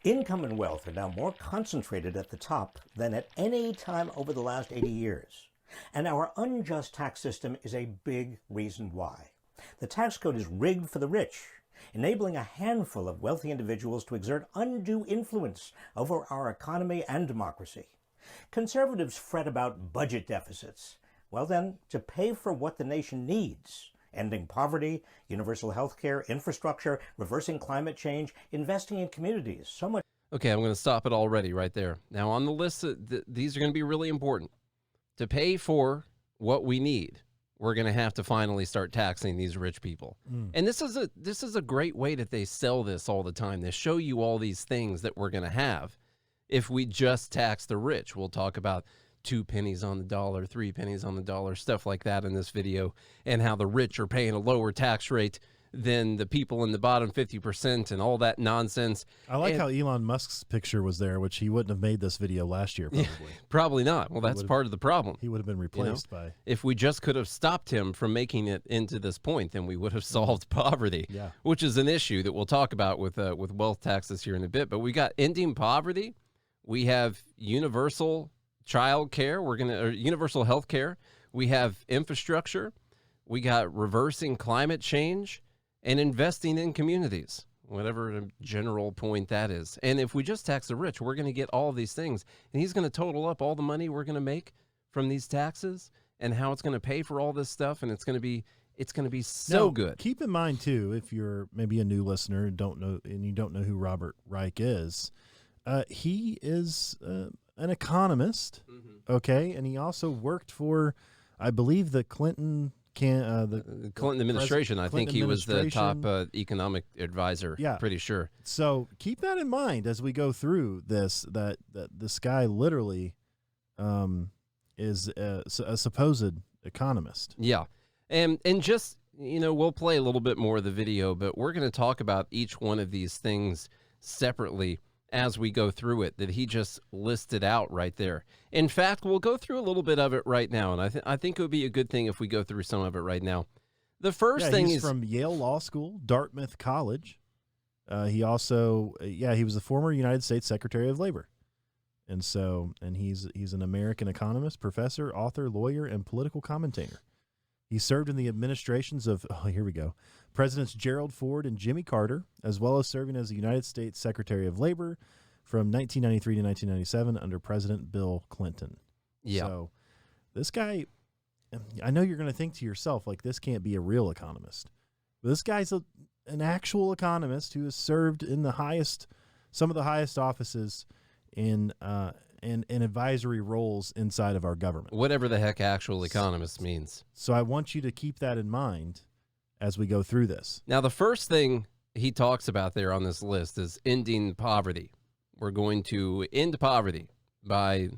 Income and wealth are now more concentrated at the top than at any time over the last 80 years. And our unjust tax system is a big reason why. The tax code is rigged for the rich, enabling a handful of wealthy individuals to exert undue influence over our economy and democracy. Conservatives fret about budget deficits. Well then, to pay for what the nation needs, ending poverty, universal health care, infrastructure, reversing climate change, investing in communities, so much. Okay, I'm going to stop it already right there. Now on the list, these are going to be really important. To pay for what we need, we're going to have to finally start taxing these rich people. And this is a great way that they sell this all the time. They show you all these things that we're going to have if we just tax the rich. We'll talk about 2 pennies on the dollar, 3 pennies on the dollar, stuff like that in this video, and how the rich are paying a lower tax rate than the people in the bottom 50% and all that nonsense. I like how Elon Musk's picture was there, which he wouldn't have made this video last year, probably. Yeah, probably not. Well, that's part of the problem. He would have been replaced by... If we just could have stopped him from making it into this point, then we would have solved poverty, which is an issue that we'll talk about with wealth taxes here in a bit. But we got ending poverty. We have universal child care. Universal health care. We have infrastructure. We got reversing climate change and investing in communities, whatever general point that is. And if we just tax the rich, we're going to get all of these things. And he's going to total up all the money we're going to make from these taxes and how it's going to pay for all this stuff. And it's going to be so now, good. Keep in mind, too, if you're maybe a new listener and you don't know who Robert Reich is, he is an economist, okay? And he also worked for, I believe, the Clinton administration. I think he was the top economic advisor. Yeah, pretty sure. So keep that in mind as we go through this. That this guy literally is a supposed economist. Yeah, and just we'll play a little bit more of the video, but we're going to talk about each one of these things separately as we go through it that he just listed out right there. In fact, we'll go through a little bit of it right now, and I think it would be a good thing if we go through some of it right now. The first thing is from Yale Law School, Dartmouth College. He also, he was the former United States Secretary of Labor. And he's an American economist, professor, author, lawyer, and political commentator. He served in the administrations of, Presidents Gerald Ford and Jimmy Carter, as well as serving as the United States Secretary of Labor from 1993 to 1997 under President Bill Clinton. Yeah. So this guy, I know you're going to think to yourself, like, this can't be a real economist. But this guy's an actual economist who has served in some of the highest offices in advisory roles inside of our government. Whatever the heck actual economist means. So I want you to keep that in mind as we go through this. Now, the first thing he talks about there on this list is ending poverty. We're going to end poverty by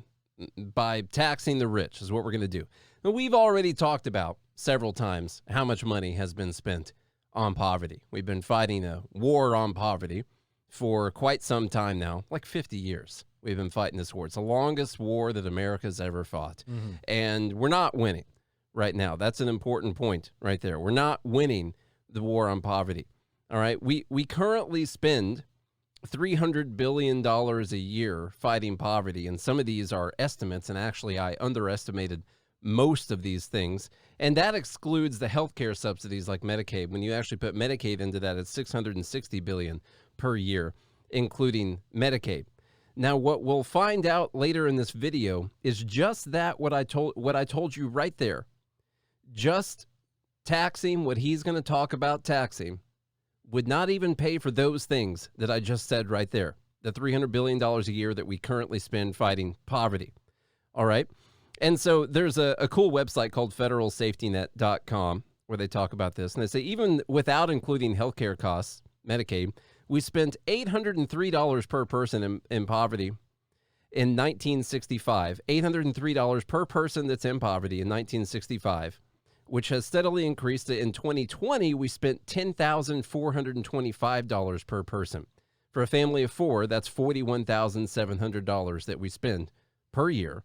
taxing the rich is what we're going to do. Now, we've already talked about several times how much money has been spent on poverty. We've been fighting a war on poverty for quite some time now, like 50 years. We've been fighting this war. It's the longest war that America's ever fought. And we're not winning right now. That's an important point right there. We're not winning the war on poverty. All right. We currently spend $300 billion a year fighting poverty. And some of these are estimates. And actually, I underestimated most of these things. And that excludes the healthcare subsidies like Medicaid. When you actually put Medicaid into that, it's $660 billion per year, including Medicaid. Now, what we'll find out later in this video is just that what I told you right there. Just taxing what he's going to talk about taxing would not even pay for those things that I just said right there, the $300 billion a year that we currently spend fighting poverty. All right. And so there's a cool website called federalsafetynet.com where they talk about this. And they say even without including healthcare costs, Medicaid, we spent $803 per person in poverty in 1965. $803 per person that's in poverty in 1965. Which has steadily increased. In 2020, we spent $10,425 per person. For a family of four, that's $41,700 that we spend per year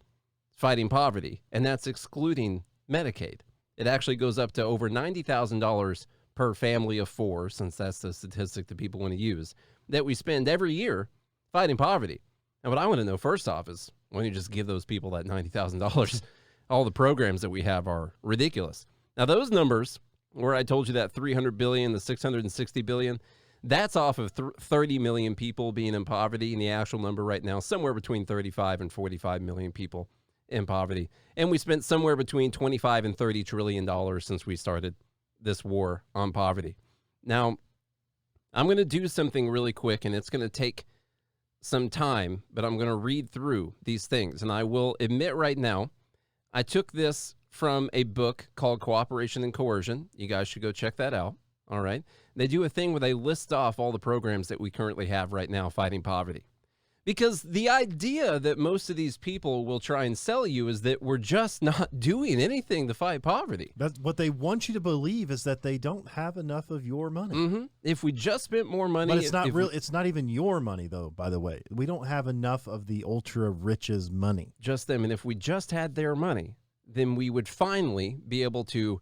fighting poverty, and that's excluding Medicaid. It actually goes up to over $90,000 per family of four, since that's the statistic that people want to use, that we spend every year fighting poverty. And what I want to know first off is, why don't you just give those people that $90,000? All the programs that we have are ridiculous. Now, those numbers, where I told you that 300 billion, the 660 billion, that's off of 30 million people being in poverty. And the actual number right now, somewhere between 35 and 45 million people in poverty. And we spent somewhere between 25 and 30 trillion dollars since we started this war on poverty. Now, I'm going to do something really quick, and it's going to take some time, but I'm going to read through these things. And I will admit right now, I took this from a book called Cooperation and Coercion. You guys should go check that out. All right. They do a thing where they list off all the programs that we currently have right now fighting poverty. Because the idea that most of these people will try and sell you is that we're just not doing anything to fight poverty. That's what they want you to believe, is that they don't have enough of your money. Mm-hmm. If we just spent more money. But it's not real. It's not even your money, though, by the way. We don't have enough of the ultra rich's money. Just them. And if we just had their money, then we would finally be able to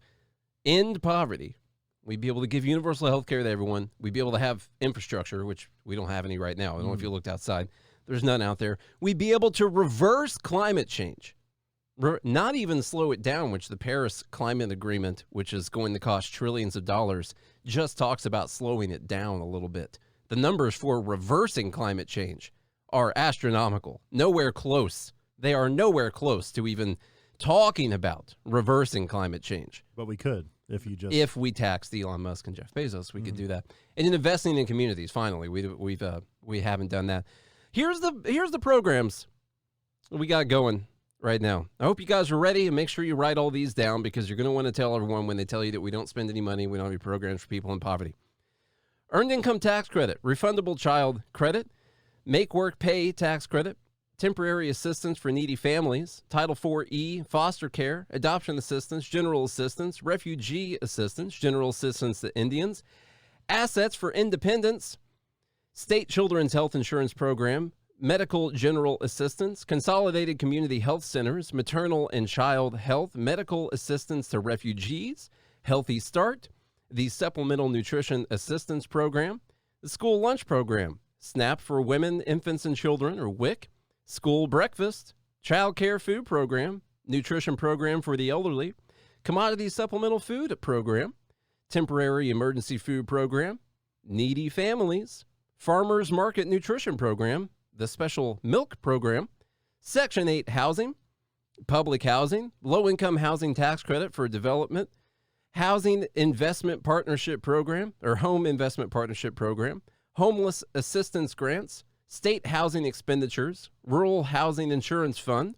end poverty. We'd be able to give universal health care to everyone. We'd be able to have infrastructure, which we don't have any right now. I don't know if you looked outside. There's none out there. We'd be able to reverse climate change, not even slow it down, which the Paris Climate Agreement, which is going to cost trillions of dollars, just talks about slowing it down a little bit. The numbers for reversing climate change are astronomical. Nowhere close. They are nowhere close to even talking about reversing climate change. But we could if we taxed Elon Musk and Jeff Bezos, we could do that. And in investing in communities, finally, we haven't done that. Here's the programs we got going right now. I hope you guys are ready, and make sure you write all these down, because you're going to want to tell everyone when they tell you that we don't spend any money, we don't have any programs for people in poverty. Earned income tax credit, refundable child credit, make work pay tax credit, temporary assistance for needy families, Title IV-E, foster care, adoption assistance, general assistance, refugee assistance, general assistance to Indians, assets for independence, state children's health insurance program, medical general assistance, consolidated community health centers, maternal and child health, medical assistance to refugees, Healthy Start, the supplemental nutrition assistance program, the school lunch program, SNAP for women, infants, and children, or WIC, school breakfast, child care food program, nutrition program for the elderly, commodity supplemental food program, temporary emergency food program, needy families, farmers market nutrition program, the special milk program, Section 8 housing, public housing, low-income housing tax credit for development, housing investment partnership program, or home investment partnership program, homeless assistance grants, state housing expenditures, rural housing insurance fund,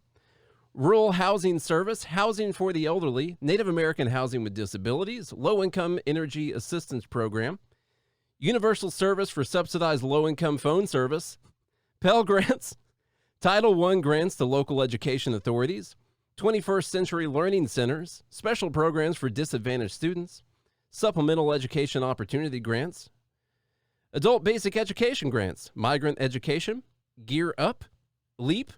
rural housing service, housing for the elderly, Native American housing with disabilities, low-income energy assistance program, universal service for subsidized low-income phone service, Pell Grants, Title I grants to local education authorities, 21st Century Learning Centers, special programs for disadvantaged students, supplemental education opportunity grants, adult basic education grants, migrant education, Gear Up, LEAP,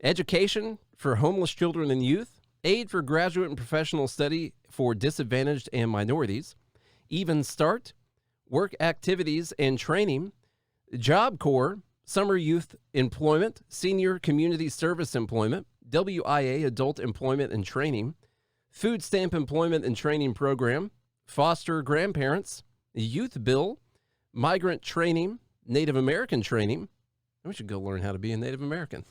education for homeless children and youth, aid for graduate and professional study for disadvantaged and minorities, Even Start, work activities and training, Job Corps, summer youth employment, senior community service employment, WIA adult employment and training, food stamp employment and training program, foster grandparents, youth bill, migrant training, Native American training. We should go learn how to be a Native American.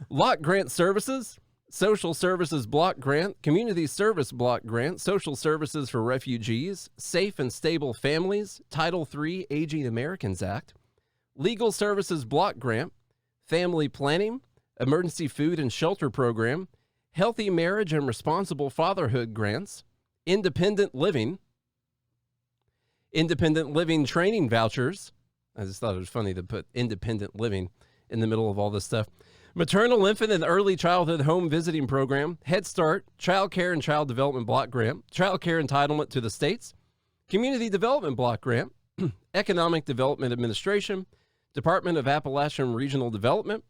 Lot grant services, social services block grant, community service block grant, social services for refugees, safe and stable families, Title III Aging Americans Act, legal services block grant, family planning, emergency food and shelter program, healthy marriage and responsible fatherhood grants, independent living training vouchers. I just thought it was funny to put independent living in the middle of all this stuff. Maternal, infant, and early childhood home visiting program, Head Start, child care and child development block grant, child care entitlement to the states, community development block grant, economic development administration, Department of Appalachian Regional Development,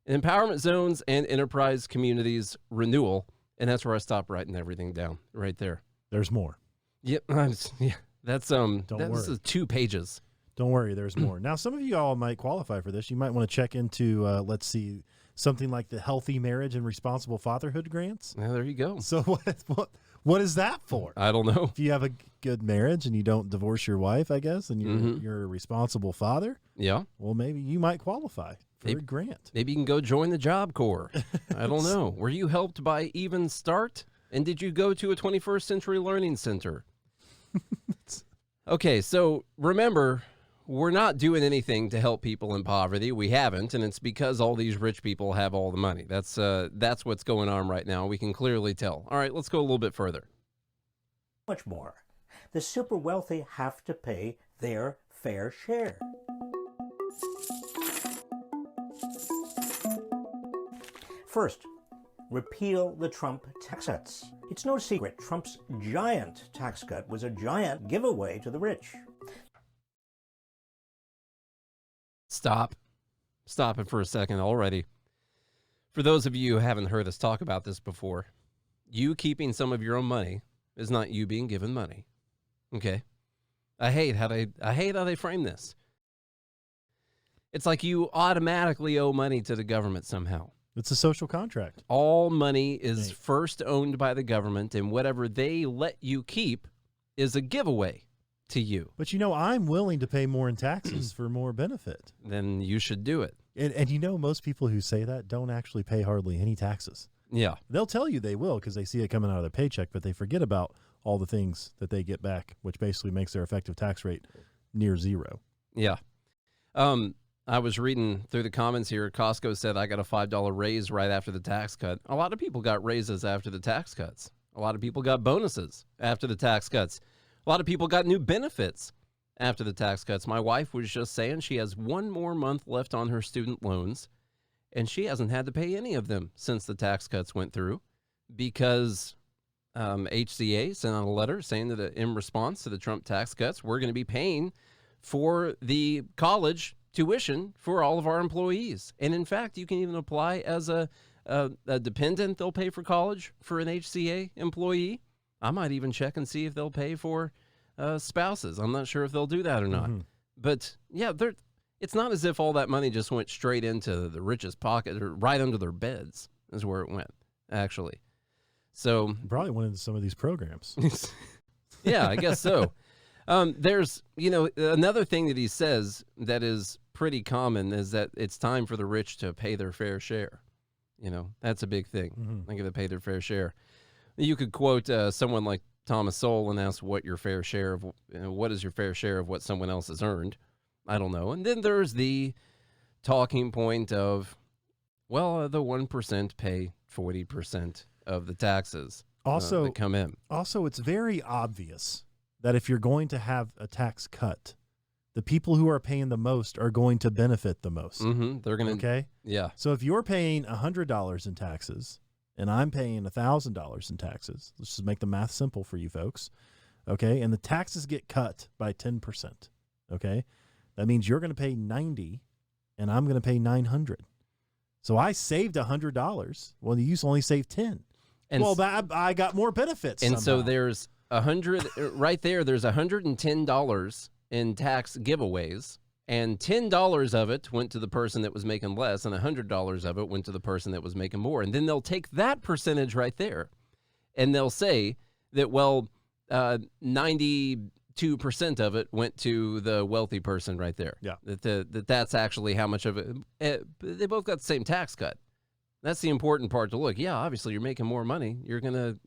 empowerment zones, and enterprise communities renewal. And that's where I stop writing everything down right there. There's more. Yep. Yeah. That's Don't worry. This is 2 pages. Don't worry, there's more. Now, some of you all might qualify for this. You might want to check into, let's see, something like the Healthy Marriage and Responsible Fatherhood grants. Yeah, there you go. So what is that for? I don't know. If you have a good marriage and you don't divorce your wife, I guess, and you're a responsible father, Yeah. well, maybe you might qualify for a grant. Maybe you can go join the Job Corps. I don't know. Were you helped by Even Start? And did you go to a 21st Century Learning Center? Okay, so remember, we're not doing anything to help people in poverty. We haven't, and it's because all these rich people have all the money. That's what's going on right now. We can clearly tell. All right, let's go a little bit further. Much more. The super wealthy have to pay their fair share. First, repeal the Trump tax cuts. It's no secret Trump's giant tax cut was a giant giveaway to the rich. Stop it for a second already. For those of you who haven't heard us talk about this before, you keeping some of your own money is not you being given money. Okay? I hate how they frame this. It's like you automatically owe money to the government somehow. It's a social contract. All money is first owned by the government, and whatever they let you keep is a giveaway to you. But I'm willing to pay more in taxes for more benefit. Then you should do it. And most people who say that don't actually pay hardly any taxes. Yeah. They'll tell you they will because they see it coming out of their paycheck, but they forget about all the things that they get back, which basically makes their effective tax rate near zero. Yeah. I was reading through the comments here. Costco said I got a $5 raise right after the tax cut. A lot of people got raises after the tax cuts. A lot of people got bonuses after the tax cuts. A lot of people got new benefits after the tax cuts. My wife was just saying she has one more month left on her student loans, and she hasn't had to pay any of them since the tax cuts went through because HCA sent out a letter saying that in response to the Trump tax cuts, we're going to be paying for the college tuition for all of our employees. And in fact, you can even apply as a dependent. They'll pay for college for an HCA employee. I might even check and see if they'll pay for spouses. I'm not sure if they'll do that or not. But yeah, it's not as if all that money just went straight into the richest pocket or right under their beds is where it went, actually. So probably went into some of these programs. Yeah, I guess so. There's, another thing that he says that is pretty common is that it's time for the rich to pay their fair share. That's a big thing. They're going to pay their fair share. You could quote someone like Thomas Sowell and ask what is your fair share of what someone else has earned. I don't know. And then there's the talking point of, well, the 1% pay 40% of the taxes that come in. Also, it's very obvious that if you're going to have a tax cut, the people who are paying the most are going to benefit the most. They're going to. Okay? Yeah. So if you're paying $100 in taxes and I'm paying $1,000 in taxes, let's just make the math simple for you folks, okay? And the taxes get cut by 10%, okay? That means you're going to pay $90 and I'm going to pay $900. So I saved $100. Well, you only saved $10. And I got more benefits. And somehow. So there's right there. There's $110 in tax giveaways, and $10 of it went to the person that was making less, and $100 of it went to the person that was making more. And then they'll take that percentage right there, and they'll say that 92% of it went to the wealthy person right there. Yeah, that's actually how much of it. They both got the same tax cut. That's the important part to look. Yeah, obviously you're making more money. You're gonna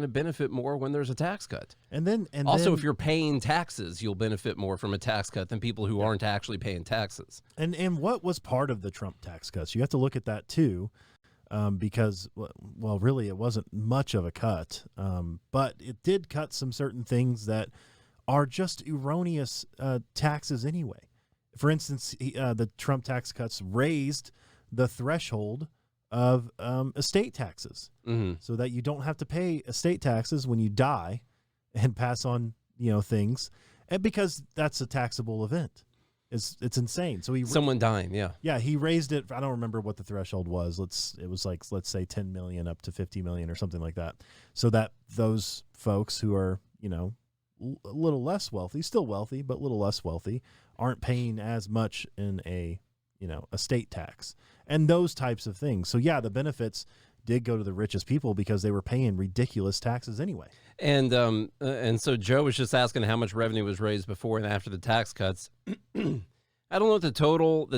benefit more when there's a tax cut. And then if you're paying taxes, you'll benefit more from a tax cut than people who aren't actually paying taxes. And what was part of the Trump tax cuts? You have to look at that too, because really it wasn't much of a cut, but it did cut some certain things that are just erroneous taxes anyway. For instance, the Trump tax cuts raised the threshold of estate taxes, so that you don't have to pay estate taxes when you die and pass on things, and because that's a taxable event. It's insane. So someone dying, yeah, he raised it. I don't remember what the threshold was. It was like, let's say 10 million up to 50 million or something like that, so that those folks who are a little less wealthy, still wealthy, but a little less wealthy, aren't paying as much in a estate tax and those types of things. So yeah, the benefits did go to the richest people because they were paying ridiculous taxes anyway. And so Joe was just asking how much revenue was raised before and after the tax cuts. I don't know what the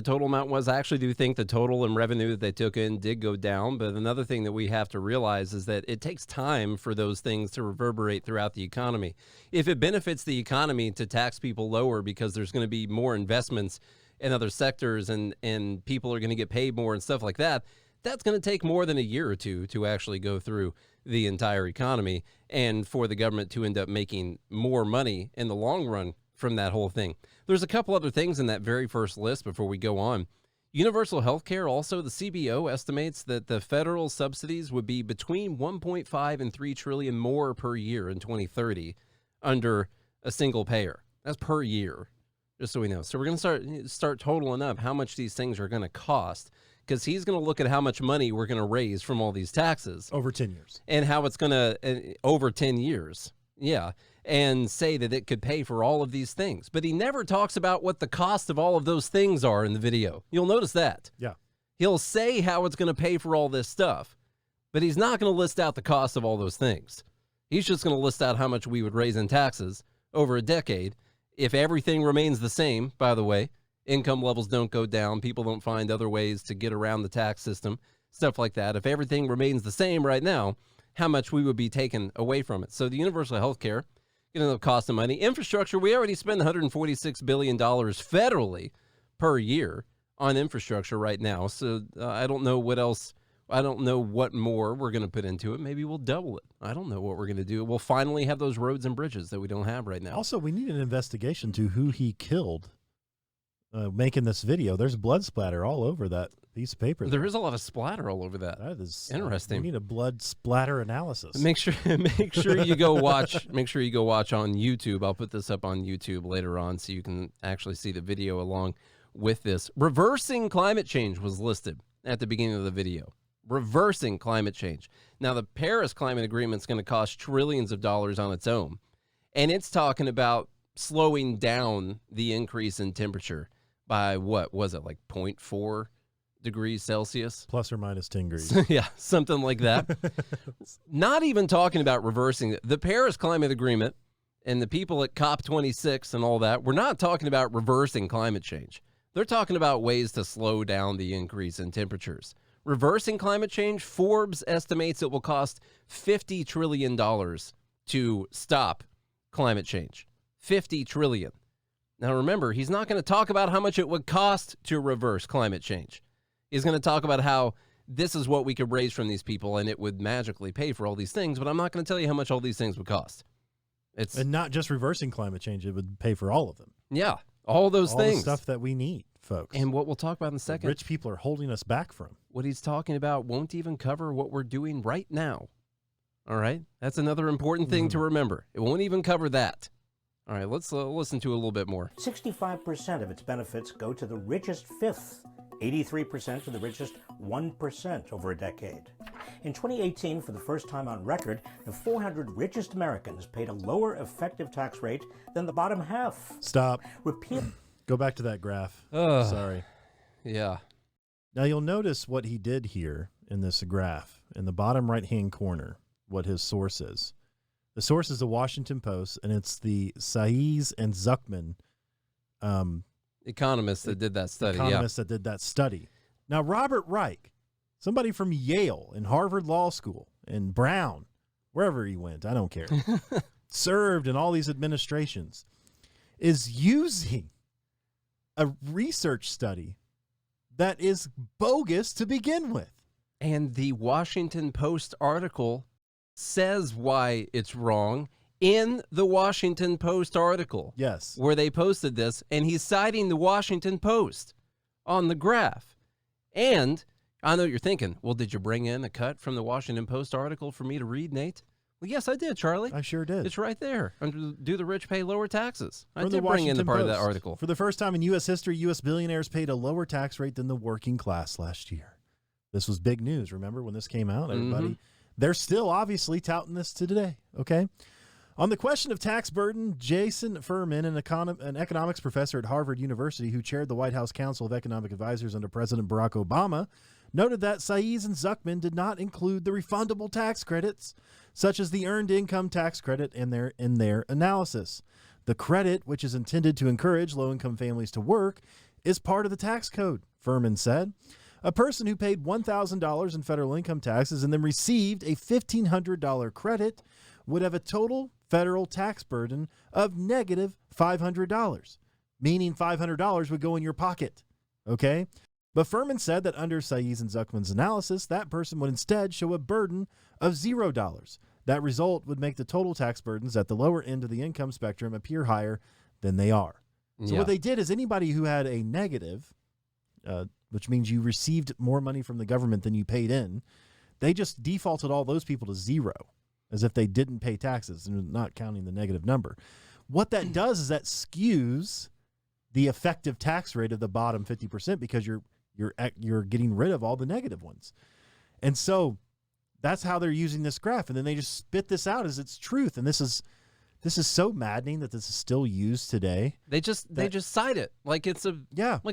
total amount was. I actually do think the total in revenue that they took in did go down. But another thing that we have to realize is that it takes time for those things to reverberate throughout the economy. If it benefits the economy to tax people lower because there's going to be more investments in other sectors and people are going to get paid more and stuff like that, that's going to take more than a year or two to actually go through the entire economy and for the government to end up making more money in the long run from that whole thing. There's a couple other things in that very first list before we go on. Universal health care, also, the CBO estimates that the federal subsidies would be between 1.5 and 3 trillion more per year in 2030 under a single payer. That's per year, just so we know. So we're going to start totaling up how much these things are going to cost, because he's going to look at how much money we're going to raise from all these taxes. Over 10 years. And how it's going to, over 10 years, yeah, and say that it could pay for all of these things. But he never talks about what the cost of all of those things are in the video. You'll notice that. Yeah. He'll say how it's going to pay for all this stuff, but he's not going to list out the cost of all those things. He's just going to list out how much we would raise in taxes over a decade if everything remains the same, by the way. Income levels don't go down. People don't find other ways to get around the tax system, stuff like that. If everything remains the same right now, how much we would be taken away from it. So the universal health care, going to cost of money. Infrastructure, we already spend $146 billion federally per year on infrastructure right now. So I don't know what else. I don't know what more we're going to put into it. Maybe we'll double it. I don't know what we're going to do. We'll finally have those roads and bridges that we don't have right now. Also, we need an investigation to who he killed making this video. There's blood splatter all over that piece of paper. There is a lot of splatter all over that. That is interesting. We need a blood splatter analysis. Make sure you go watch. Make sure you go watch on YouTube. I'll put this up on YouTube later on so you can actually see the video along with this. Reversing climate change was listed at the beginning of the video. Reversing climate change. Now, the Paris Climate Agreement is going to cost trillions of dollars on its own, and it's talking about slowing down the increase in temperature by, what was it, like 0.4 degrees Celsius? Plus or minus 10 degrees. Yeah, something like that. Not even talking about reversing the Paris Climate Agreement and the people at COP26 and all that. We're not talking about reversing climate change. They're talking about ways to slow down the increase in temperatures. Reversing climate change, Forbes estimates it will cost $50 trillion to stop climate change. $50 trillion. Now remember, he's not going to talk about how much it would cost to reverse climate change. He's going to talk about how this is what we could raise from these people and it would magically pay for all these things, but I'm not going to tell you how much all these things would cost. And not just reversing climate change, it would pay for all of them. Yeah, all those all things. The stuff that we need, folks. And what we'll talk about in a second. Rich people are holding us back from. What he's talking about won't even cover what we're doing right now. All right? That's another important thing to remember. It won't even cover that. All right, let's listen to a little bit more. 65% of its benefits go to the richest fifth, 83% to the richest 1% over a decade. In 2018, for the first time on record, the 400 richest Americans paid a lower effective tax rate than the bottom half. Stop. Repeat. Go back to that graph. Sorry. Yeah. Now you'll notice what he did here in this graph, in the bottom right-hand corner, what his source is. The source is the Washington Post, and it's the Saiz and Zuckman economists that did that study. That did that study. Now, Robert Reich, somebody from Yale and Harvard Law School and Brown, wherever he went, I don't care, served in all these administrations, is using a research study that is bogus to begin with. And the Washington Post article says why it's wrong in the Washington Post article. Yes. Where they posted this, and he's citing the Washington Post on the graph. And I know you're thinking, well, did you bring in a cut from the Washington Post article for me to read, Nate? Well, yes, I did, Charlie. I sure did. It's right there. Under Do the Rich Pay Lower Taxes? I From did the bring in the Washington part of that Post. article. For the first time in U.S. history, U.S. billionaires paid a lower tax rate than the working class last year. This was big news. Remember when this came out? Everybody, they're still obviously touting this to today. Okay. On the question of tax burden, Jason Furman, an economics professor at Harvard University who chaired the White House Council of Economic Advisors under President Barack Obama, noted that Saiz and Zuckman did not include the refundable tax credits, such as the earned income tax credit, in their analysis. The credit, which is intended to encourage low-income families to work, is part of the tax code, Furman said. A person who paid $1,000 in federal income taxes and then received a $1,500 credit would have a total federal tax burden of negative $500, meaning $500 would go in your pocket, okay? But Furman said that under Saiz and Zuckman's analysis, that person would instead show a burden of $0. That result would make the total tax burdens at the lower end of the income spectrum appear higher than they are. So what they did is anybody who had a negative, which means you received more money from the government than you paid in, they just defaulted all those people to zero, as if they didn't pay taxes and not counting the negative number. What that does is that skews the effective tax rate of the bottom 50% because you're getting rid of all the negative ones. And so that's how they're using this graph. And then they just spit this out as its truth. And this is so maddening that this is still used today. They just cite it like it's a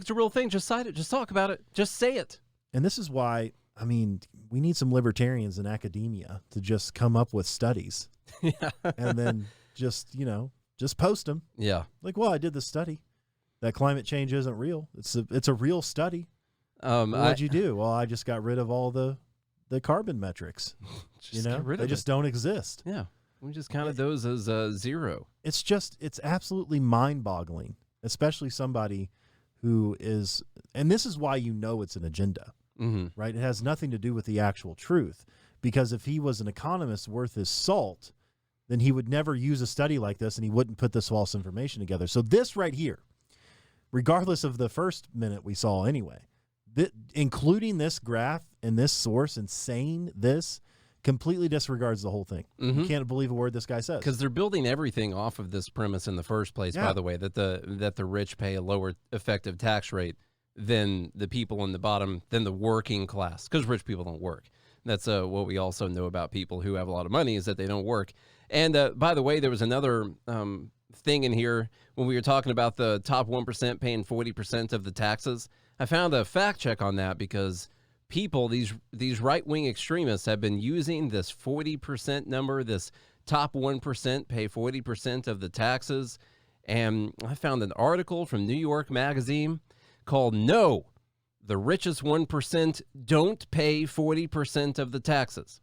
real thing. Just cite it. Just talk about it. Just say it. And this is why, I mean, we need some libertarians in academia to just come up with studies. Yeah. And then just post them. Yeah. Like, well, I did this study that climate change isn't real. It's a real study. What'd you do? Well, I just got rid of all the carbon metrics. They just don't exist. Yeah. We just counted those as zero. It's absolutely mind-boggling, especially somebody who is, and this is why it's an agenda, right? It has nothing to do with the actual truth, because if he was an economist worth his salt, then he would never use a study like this and he wouldn't put this false information together. So this right here, regardless of the first minute we saw anyway, including this graph and this source and saying this completely disregards the whole thing. You can't believe a word this guy says. Because they're building everything off of this premise in the first place, by the way, that the rich pay a lower effective tax rate than the people in the bottom, than the working class, because rich people don't work. That's what we also know about people who have a lot of money, is that they don't work. And by the way, there was another thing in here when we were talking about the top 1% paying 40% of the taxes. I found a fact check on that because people, these right-wing extremists, have been using this 40% number, this top 1% pay 40% of the taxes. And I found an article from New York Magazine called "No, the richest 1% don't pay 40% of the taxes."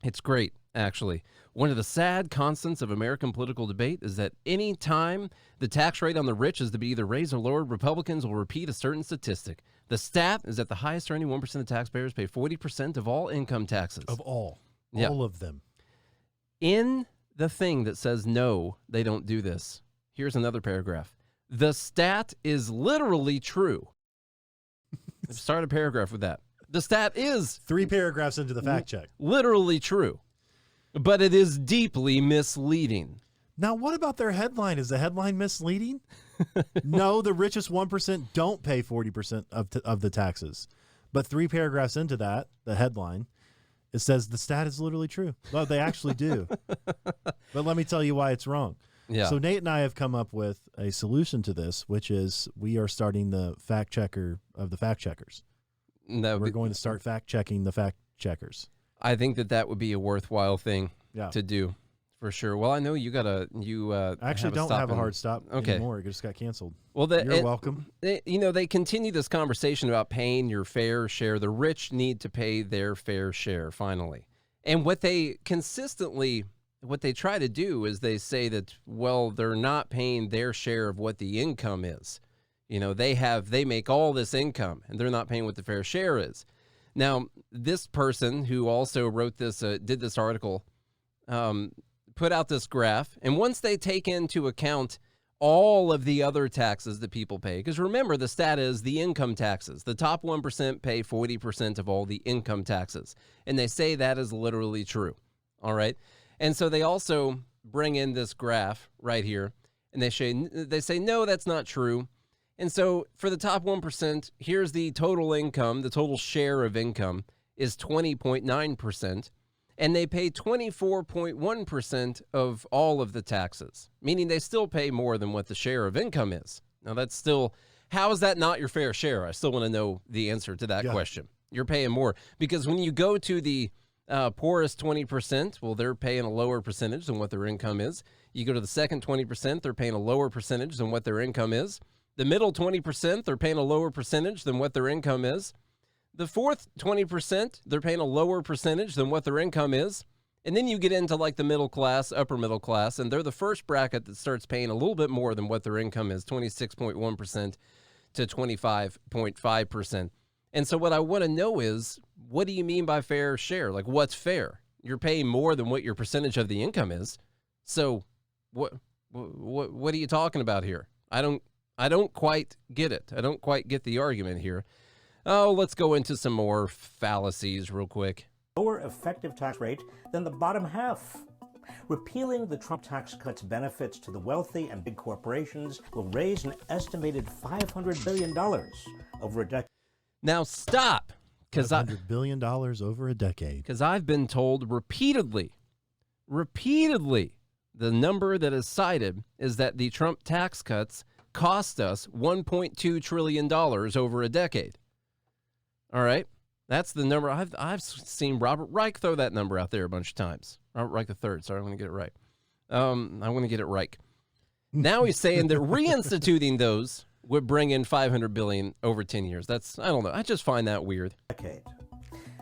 It's great, actually. One of the sad constants of American political debate is that any time the tax rate on the rich is to be either raised or lowered, Republicans will repeat a certain statistic. The stat is that the highest earning 1% of taxpayers pay 40% of all income taxes. Of all. Yeah. All of them. In the thing that says no, they don't do this, here's another paragraph. The stat is literally true. Start a paragraph with that. The stat is 3 paragraphs into the fact check. Literally true. But it is deeply misleading. Now, what about their headline? Is the headline misleading? No, the richest 1% don't pay 40% of the taxes. But 3 paragraphs into that, the headline, it says the stat is literally true. Well, they actually do. But let me tell you why it's wrong. Yeah. So Nate and I have come up with a solution to this, which is we are starting the fact checker of the fact checkers. We're going to start fact checking the fact checkers. I think that would be a worthwhile thing to do, for sure. Well, I know you I actually don't have a hard stop anymore. It just got canceled. Well, you're welcome. They continue this conversation about paying your fair share. The rich need to pay their fair share, finally. And what they try to do is they say that, well, they're not paying their share of what the income is. They make all this income and they're not paying what the fair share is. Now, this person who also wrote this, did this article, put out this graph. And once they take into account all of the other taxes that people pay, because remember, the stat is the income taxes. The top 1% pay 40% of all the income taxes. And they say that is literally true. All right. And so they also bring in this graph right here. And they say, no, that's not true. And so for the top 1%, here's the total income. The total share of income is 20.9%. and they pay 24.1% of all of the taxes, meaning they still pay more than what the share of income is. Now, that's still, how is that not your fair share? I still want to know the answer to that question. You're paying more because when you go to the poorest 20%, well, they're paying a lower percentage than what their income is. You go to the second 20%, they're paying a lower percentage than what their income is. The middle 20%, they're paying a lower percentage than what their income is. The fourth 20%, they're paying a lower percentage than what their income is. And then you get into like the middle class, upper middle class, and they're the first bracket that starts paying a little bit more than what their income is, 26.1% to 25.5%. And so what I want to know is, what do you mean by fair share? Like, what's fair? You're paying more than what your percentage of the income is. So what are you talking about here? I don't quite get it. I don't quite get the argument here. Oh, let's go into some more fallacies real quick. Lower effective tax rate than the bottom half. Repealing the Trump tax cuts benefits to the wealthy and big corporations will raise an estimated $500 billion over a decade. Now stop, because $500 billion over a decade. Because I've been told repeatedly, the number that is cited is that the Trump tax cuts cost us $1.2 trillion over a decade. All right, that's the number. I've seen Robert Reich throw that number out there a bunch of times. Robert Reich III. Sorry, I want to get it right. I want to get it right. Now he's saying that reinstituting those would bring in $500 billion over 10 years. I don't know. I just find that weird.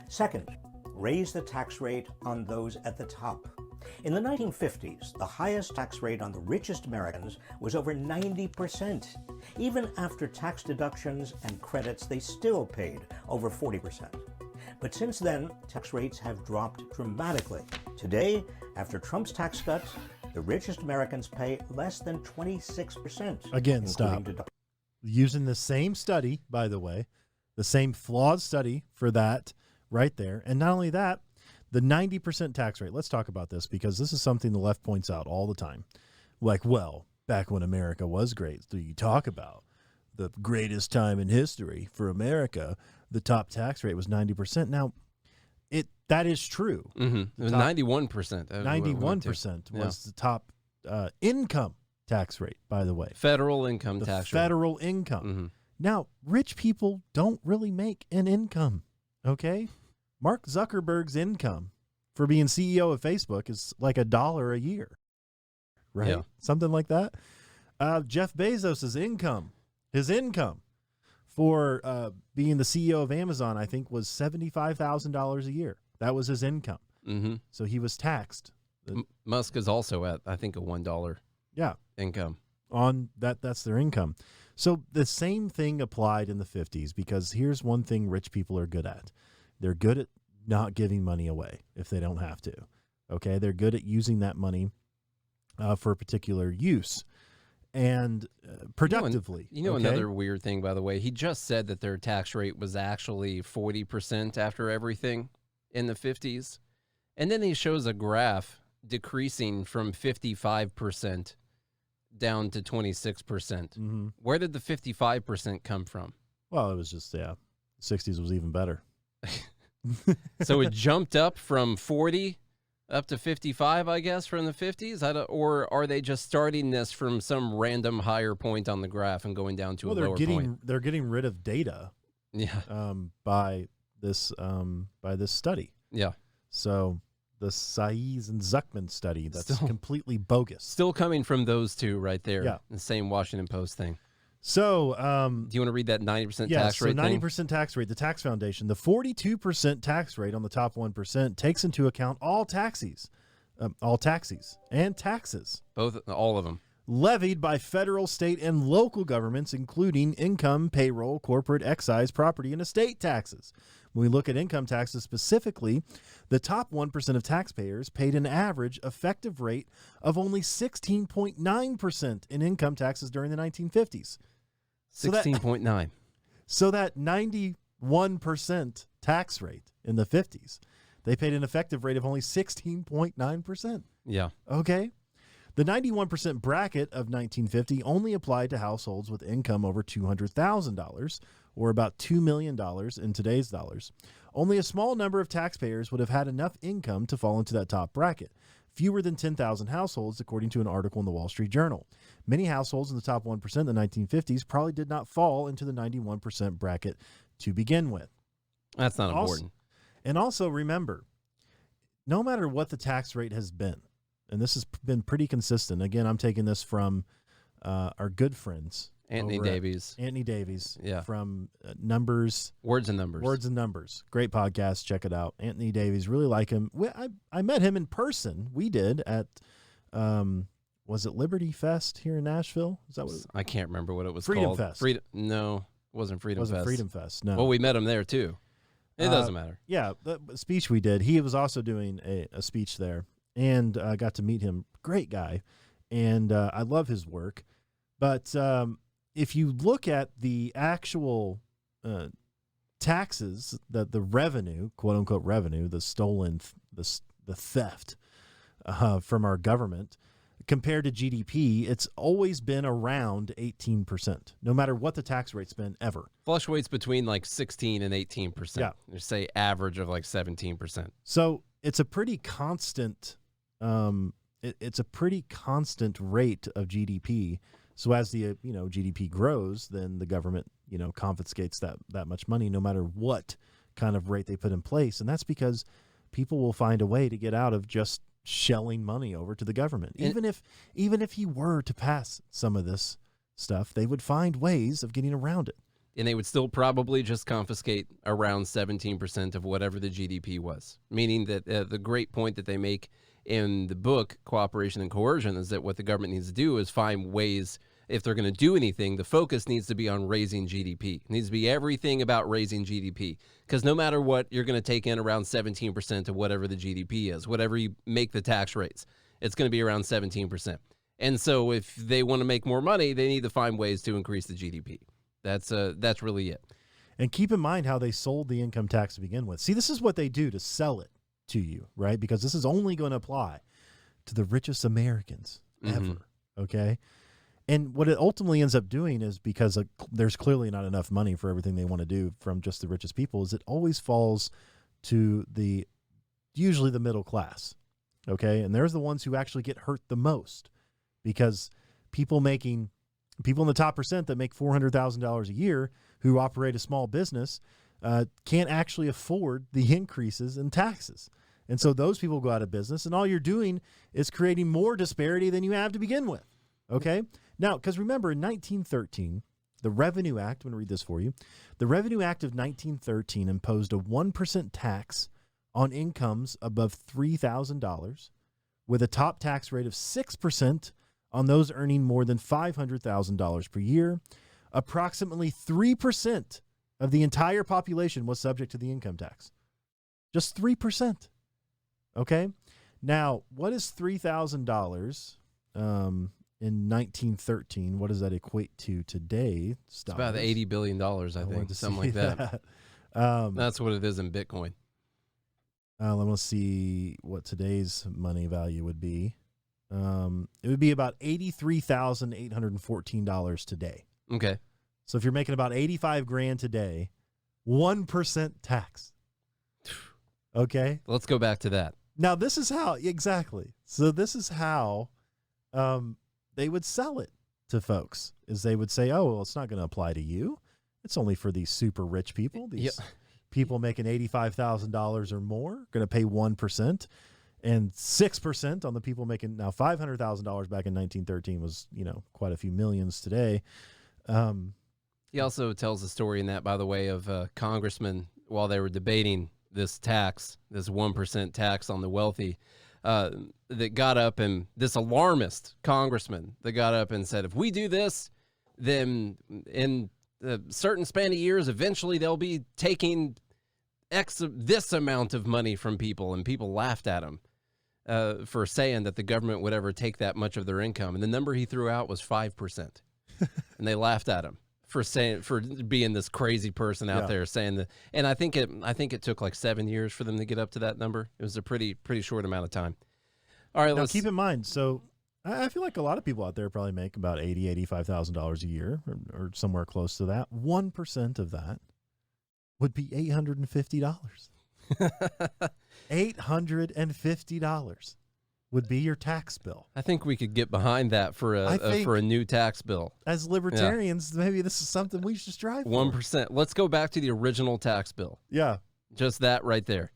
Second, raise the tax rate on those at the top. In the 1950s, the highest tax rate on the richest Americans was over 90%. Even after tax deductions and credits, they still paid over 40%. But since then, tax rates have dropped dramatically. Today, after Trump's tax cuts, the richest Americans pay less than 26%. Again, stop. Using the same study, by the way, the same flawed study for that right there. And not only that, the 90% tax rate. Let's talk about this because this is something the left points out all the time. Like, well, back when America was great, so you talk about the greatest time in history for America, the top tax rate was 90%. Now, that is true. Mm-hmm. It was 91%. 91% was the top income tax rate, by the way. Federal income tax rate. Federal income. Mm-hmm. Now, rich people don't really make an income, okay? Mark Zuckerberg's income for being CEO of Facebook is like $1 a year, right? Yeah. Something like that. Jeff Bezos' income, his income for being the CEO of Amazon, I think, was $75,000 a year. That was his income. Mm-hmm. So he was taxed. Musk is also at, I think, a $1 income. On that's their income. So the same thing applied in the 50s because here's one thing rich people are good at. They're good at not giving money away if they don't have to. Okay, they're good at using that money for a particular use and productively. Another weird thing, by the way, he just said that their tax rate was actually 40% after everything in the 50s. And then he shows a graph decreasing from 55% down to 26%. Mm-hmm. Where did the 55% come from? Well, it was just, 60s was even better. So it jumped up from 40 up to 55, I guess, from the 50s? Or are they just starting this from some random higher point on the graph and going down to a lower point? They're getting rid of data by this study. Yeah. So the Saiz and Zuckman study that's completely bogus. Still coming from those two right there. Yeah. The same Washington Post thing. So, do you want to read that 90% tax rate? 90% tax rate. The Tax Foundation, the 42% tax rate on the top 1% takes into account all taxes, and taxes, all of them, levied by federal, state, and local governments, including income, payroll, corporate, excise, property, and estate taxes. When we look at income taxes specifically, the top 1% of taxpayers paid an average effective rate of only 16.9% in income taxes during the 1950s. 16.9. So that 91% tax rate in the 50s, they paid an effective rate of only 16.9%. Yeah. Okay. The 91% bracket of 1950 only applied to households with income over $200,000, or about $2 million in today's dollars. Only a small number of taxpayers would have had enough income to fall into that top bracket. Fewer than 10,000 households, according to an article in the Wall Street Journal. Many households in the top 1% in the 1950s probably did not fall into the 91% bracket to begin with. That's not important. And also remember, no matter what the tax rate has been, and this has been pretty consistent. Again, I'm taking this from our good friends. Anthony Davies. Yeah. From Numbers. Words and Numbers. Great podcast. Check it out. Anthony Davies. Really like him. I met him in person. We did at, was it Liberty Fest here in Nashville? Is that what I can't remember what it was Freedom called. Fest. No, it wasn't Freedom Fest. Freedom Fest. No. Well, we met him there too. It doesn't matter. Yeah. The speech we did, he was also doing a speech there, and I got to meet him. Great guy. And I love his work. But if you look at the actual taxes, the revenue, quote unquote revenue, the stolen, the theft from our government, compared to GDP, it's always been around 18%, no matter what the tax rate's been ever. Fluctuates between like 16 and 18%. Yeah. There's say average of like 17%. So it's a pretty constant. It's a pretty constant rate of GDP. So as the GDP grows, then the government confiscates that much money, no matter what kind of rate they put in place, and that's because people will find a way to get out of just shelling money over to the government. Even if he were to pass some of this stuff, they would find ways of getting around it. And they would still probably just confiscate around 17% of whatever the GDP was. Meaning that the great point that they make in the book, Cooperation and Coercion, is that what the government needs to do is find ways, if they're going to do anything, the focus needs to be on raising GDP. It needs to be everything about raising GDP. Because no matter what, you're going to take in around 17% of whatever the GDP is, whatever you make the tax rates. It's going to be around 17%. And so if they want to make more money, they need to find ways to increase the GDP. That's really it. And keep in mind how they sold the income tax to begin with. See, this is what they do to sell it to you, right? Because this is only going to apply to the richest Americans ever, okay? And what it ultimately ends up doing is, because there's clearly not enough money for everything they want to do from just the richest people, is it always falls to usually the middle class, okay? And there's the ones who actually get hurt the most, because people in the top percent that make $400,000 a year who operate a small business can't actually afford the increases in taxes. And so those people go out of business, and all you're doing is creating more disparity than you have to begin with. Okay? Now, because remember, in 1913, the Revenue Act, I'm going to read this for you. The Revenue Act of 1913 imposed a 1% tax on incomes above $3,000, with a top tax rate of 6% on those earning more than $500,000 per year. Approximately 3% of the entire population was subject to the income tax. Just 3%. Okay? Now, what is $3,000 in 1913? What does that equate to today? It's about $80 billion, I think. Something like that. That's what it is in Bitcoin. Let's see what today's money value would be. It would be about $83,814 today. Okay. So if you're making about 85 grand today, 1% tax. Okay. Let's go back to that. Now, this is how, exactly. So this is how they would sell it to folks, is they would say, oh, well, it's not going to apply to you. It's only for these super rich people. These people making $85,000 or more going to pay 1%. And 6% on the people making now $500,000 back in 1913 was, quite a few millions today. He also tells the story in that, by the way, of congressmen, while they were debating this tax, this 1% tax on the wealthy, that got up, and this alarmist congressman that got up and said, if we do this, then in a certain span of years, eventually they'll be taking this amount of money from people. And people laughed at him for saying that the government would ever take that much of their income. And the number he threw out was 5%. And they laughed at him for being this crazy person out there saying that. And I think it took like 7 years for them to get up to that number. It was a pretty short amount of time. All right, now keep in mind. So I feel like a lot of people out there probably make about $80,000, $85,000 a year, or somewhere close to that. 1% of that would be $850. $850 would be your tax bill. I think we could get behind that for a new tax bill. As libertarians, maybe this is something we should strive for. 1%. Let's go back to the original tax bill. Yeah. Just that right there.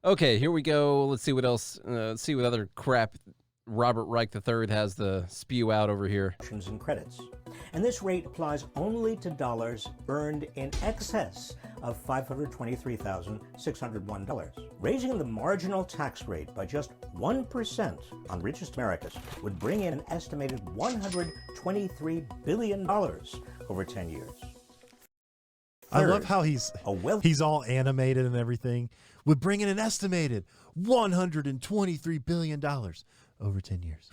Okay, here we go. Let's see what else. Let's see what other crap Robert Reich III has to spew out over here. And credits. And this rate applies only to dollars earned in excess of $523,601. Raising the marginal tax rate by just 1% on richest Americans would bring in an estimated $123 billion over 10 years. I love how he's all animated and everything. Would bring in an estimated $123 billion over 10 years.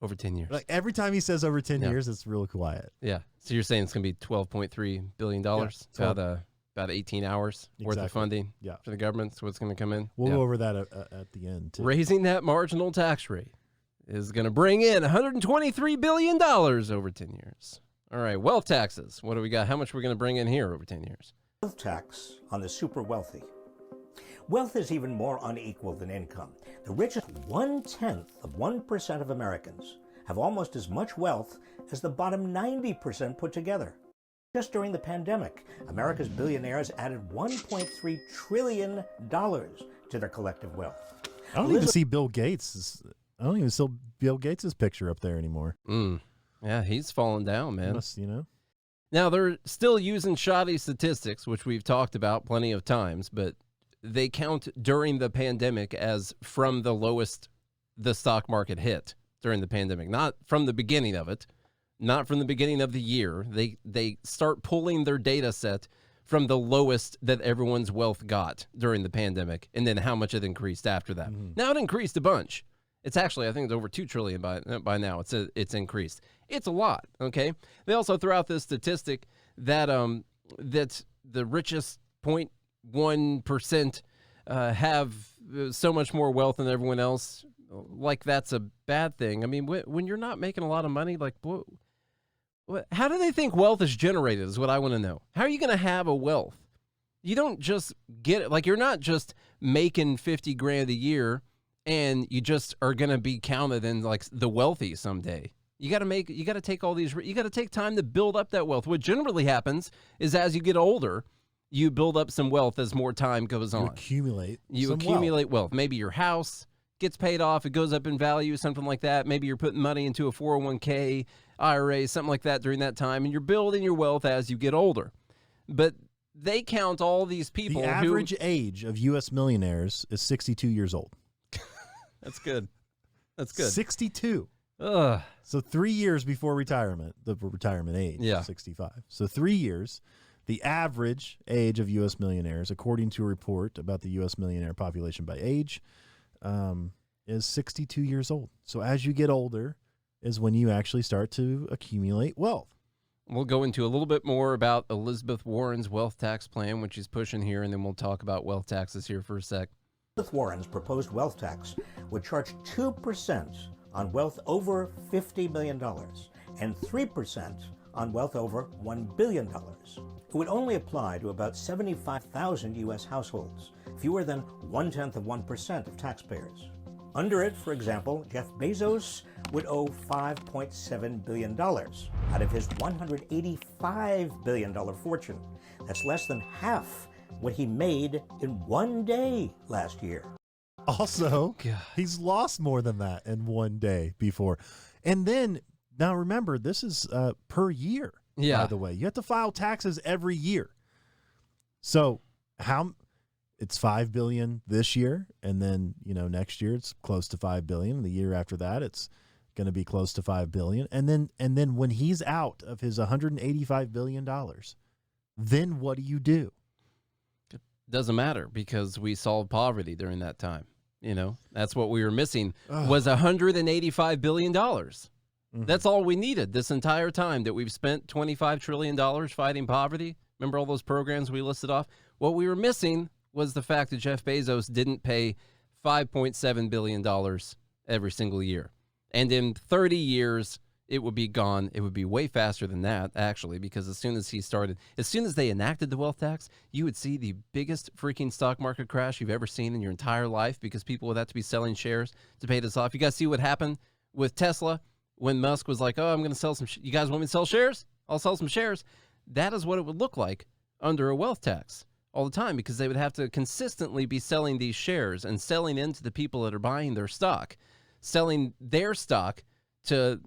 Over 10 years. Like every time he says over 10 years, it's real quiet. Yeah. So you're saying it's going to be $12.3 billion, about 18 hours worth of funding for the government. So what's going to come in? We'll go over that at the end, too. Raising that marginal tax rate is going to bring in $123 billion over 10 years. All right. Wealth taxes. What do we got? How much we're going to bring in here over 10 years? Wealth tax on the super wealthy. Wealth is even more unequal than income. The richest 0.1% of Americans have almost as much wealth as the bottom 90% put together. Just during the pandemic, America's billionaires added $1.3 trillion to their collective wealth. I don't even see Bill Gates' picture up there anymore. Yeah, he's fallen down, man. You know. Now, they're still using shoddy statistics, which we've talked about plenty of times, but they count during the pandemic as from the lowest the stock market hit during the pandemic, not from the beginning of it, not from the beginning of the year. They start pulling their data set from the lowest that everyone's wealth got during the pandemic, and then how much it increased after that. Now it increased a bunch. It's actually, I think it's over $2 trillion by now. It's increased. It's a lot. Okay. They also throw out this statistic that that the richest 0.1% have so much more wealth than everyone else. Like that's a bad thing. I mean, when you're not making a lot of money, like how do they think wealth is generated? Is what I want to know. How are you going to have a wealth? You don't just get it. Like you're not just making 50 grand a year and you just are going to be counted in like the wealthy someday. You got to take all these, you got to take time to build up that wealth. What generally happens is as you get older, you build up some wealth as more time goes on. You accumulate wealth. Maybe your house gets paid off. It goes up in value, something like that. Maybe you're putting money into a 401k, IRA, something like that during that time, and you're building your wealth as you get older. But they count all these people. The average age of U.S. millionaires is 62 years old. That's good. That's good. 62. Ugh. So 3 years before retirement, the retirement age is 65. So 3 years. The average age of U.S. millionaires, according to a report about the U.S. millionaire population by age, is 62 years old. So as you get older is when you actually start to accumulate wealth. We'll go into a little bit more about Elizabeth Warren's wealth tax plan, which she's pushing here, and then we'll talk about wealth taxes here for a sec. Elizabeth Warren's proposed wealth tax would charge 2% on wealth over $50 million and 3% on wealth over $1 billion. It would only apply to about 75,000 U.S. households, fewer than 0.1% of taxpayers. Under it, for example, Jeff Bezos would owe $5.7 billion out of his $185 billion fortune. That's less than half what he made in one day last year. Also, he's lost more than that in one day before. And then, now remember, this is per year. By the way, you have to file taxes every year. So it's $5 billion this year, and then next year it's close to $5 billion. The year after that, it's going to be close to $5 billion. And then when he's out of his $185 billion, then what do? It doesn't matter because we solved poverty during that time. That's what we were missing was $185 billion. That's all we needed this entire time that we've spent $25 trillion fighting poverty. Remember all those programs we listed off? What we were missing was the fact that Jeff Bezos didn't pay $5.7 billion every single year. And in 30 years, it would be gone. It would be way faster than that, actually, because as soon as they enacted the wealth tax, you would see the biggest freaking stock market crash you've ever seen in your entire life because people would have to be selling shares to pay this off. You guys see what happened with Tesla when Musk was like, oh, I'm going to sell some, you guys want me to sell shares? I'll sell some shares. That is what it would look like under a wealth tax all the time, because they would have to consistently be selling these shares and selling into the people that are buying their stock, selling their stock to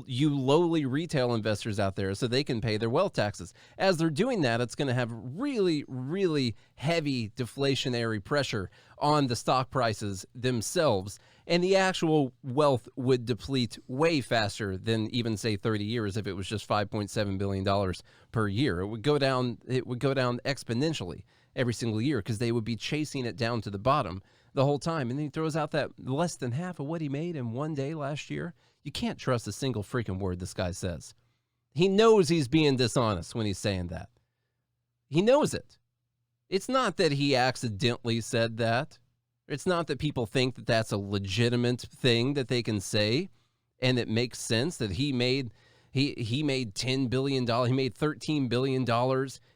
you lowly retail investors out there so they can pay their wealth taxes. As they're doing that, it's going to have really, really heavy deflationary pressure on the stock prices themselves, and the actual wealth would deplete way faster than even, say, 30 years if it was just $5.7 billion per year. It would go down exponentially every single year because they would be chasing it down to the bottom the whole time. And then he throws out that less than half of what he made in one day last year. You can't trust a single freaking word this guy says. He knows he's being dishonest when he's saying that. He knows it. It's not that he accidentally said that. It's not that people think that that's a legitimate thing that they can say and it makes sense that he made $10 billion. He made $13 billion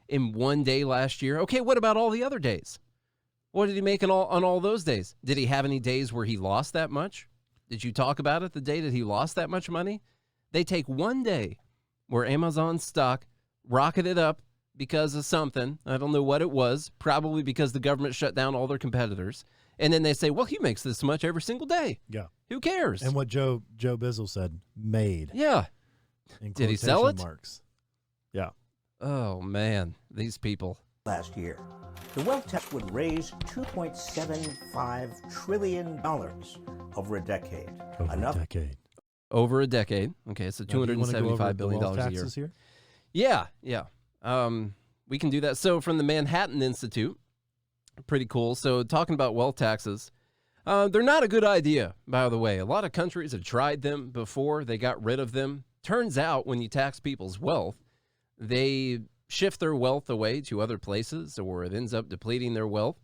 in one day last year. Okay, what about all the other days? What did he make on all those days? Did he have any days where he lost that much? Did you talk about it the day that he lost that much money? They take one day where Amazon stock rocketed up because of something. I don't know what it was. Probably because the government shut down all their competitors. And then they say, well, he makes this much every single day. Yeah. Who cares? And what Joe Bizzle said, made. Yeah. Did he sell it? Marks. Yeah. Oh, man. These people. Last year, the wealth tax would raise $2.75 trillion over a decade. Over a decade. Okay, so $275 billion a year. Here? Yeah. We can do that. So from the Manhattan Institute, pretty cool. So talking about wealth taxes, they're not a good idea, by the way. A lot of countries have tried them before. They got rid of them. Turns out when you tax people's wealth, they shift their wealth away to other places, or it ends up depleting their wealth.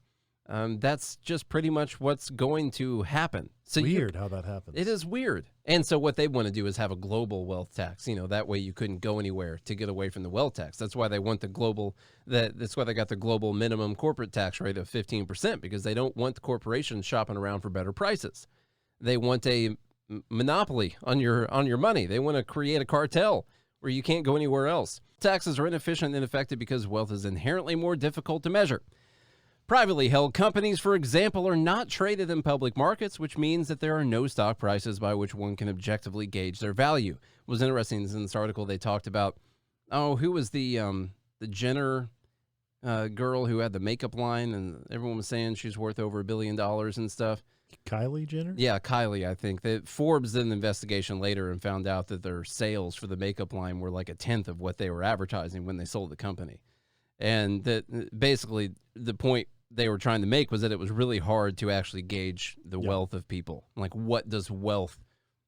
That's just pretty much what's going to happen. So weird how that happens. It is weird. And so what they want to do is have a global wealth tax. You know, that way you couldn't go anywhere to get away from the wealth tax. That's why they want that's why they got the global minimum corporate tax rate of 15%, because they don't want the corporations shopping around for better prices. They want a monopoly on your money. They want to create a cartel where you can't go anywhere else. Taxes are inefficient and ineffective because wealth is inherently more difficult to measure. Privately held companies, for example, are not traded in public markets, which means that there are no stock prices by which one can objectively gauge their value. It was interesting in this article they talked about, who was the Jenner girl who had the makeup line, and everyone was saying she's worth over $1 billion and stuff. Kylie Jenner? Yeah, Kylie, I think. Forbes did an investigation later and found out that their sales for the makeup line were like a tenth of what they were advertising when they sold the company. And that basically the point they were trying to make was that it was really hard to actually gauge the wealth of people. Like, what does wealth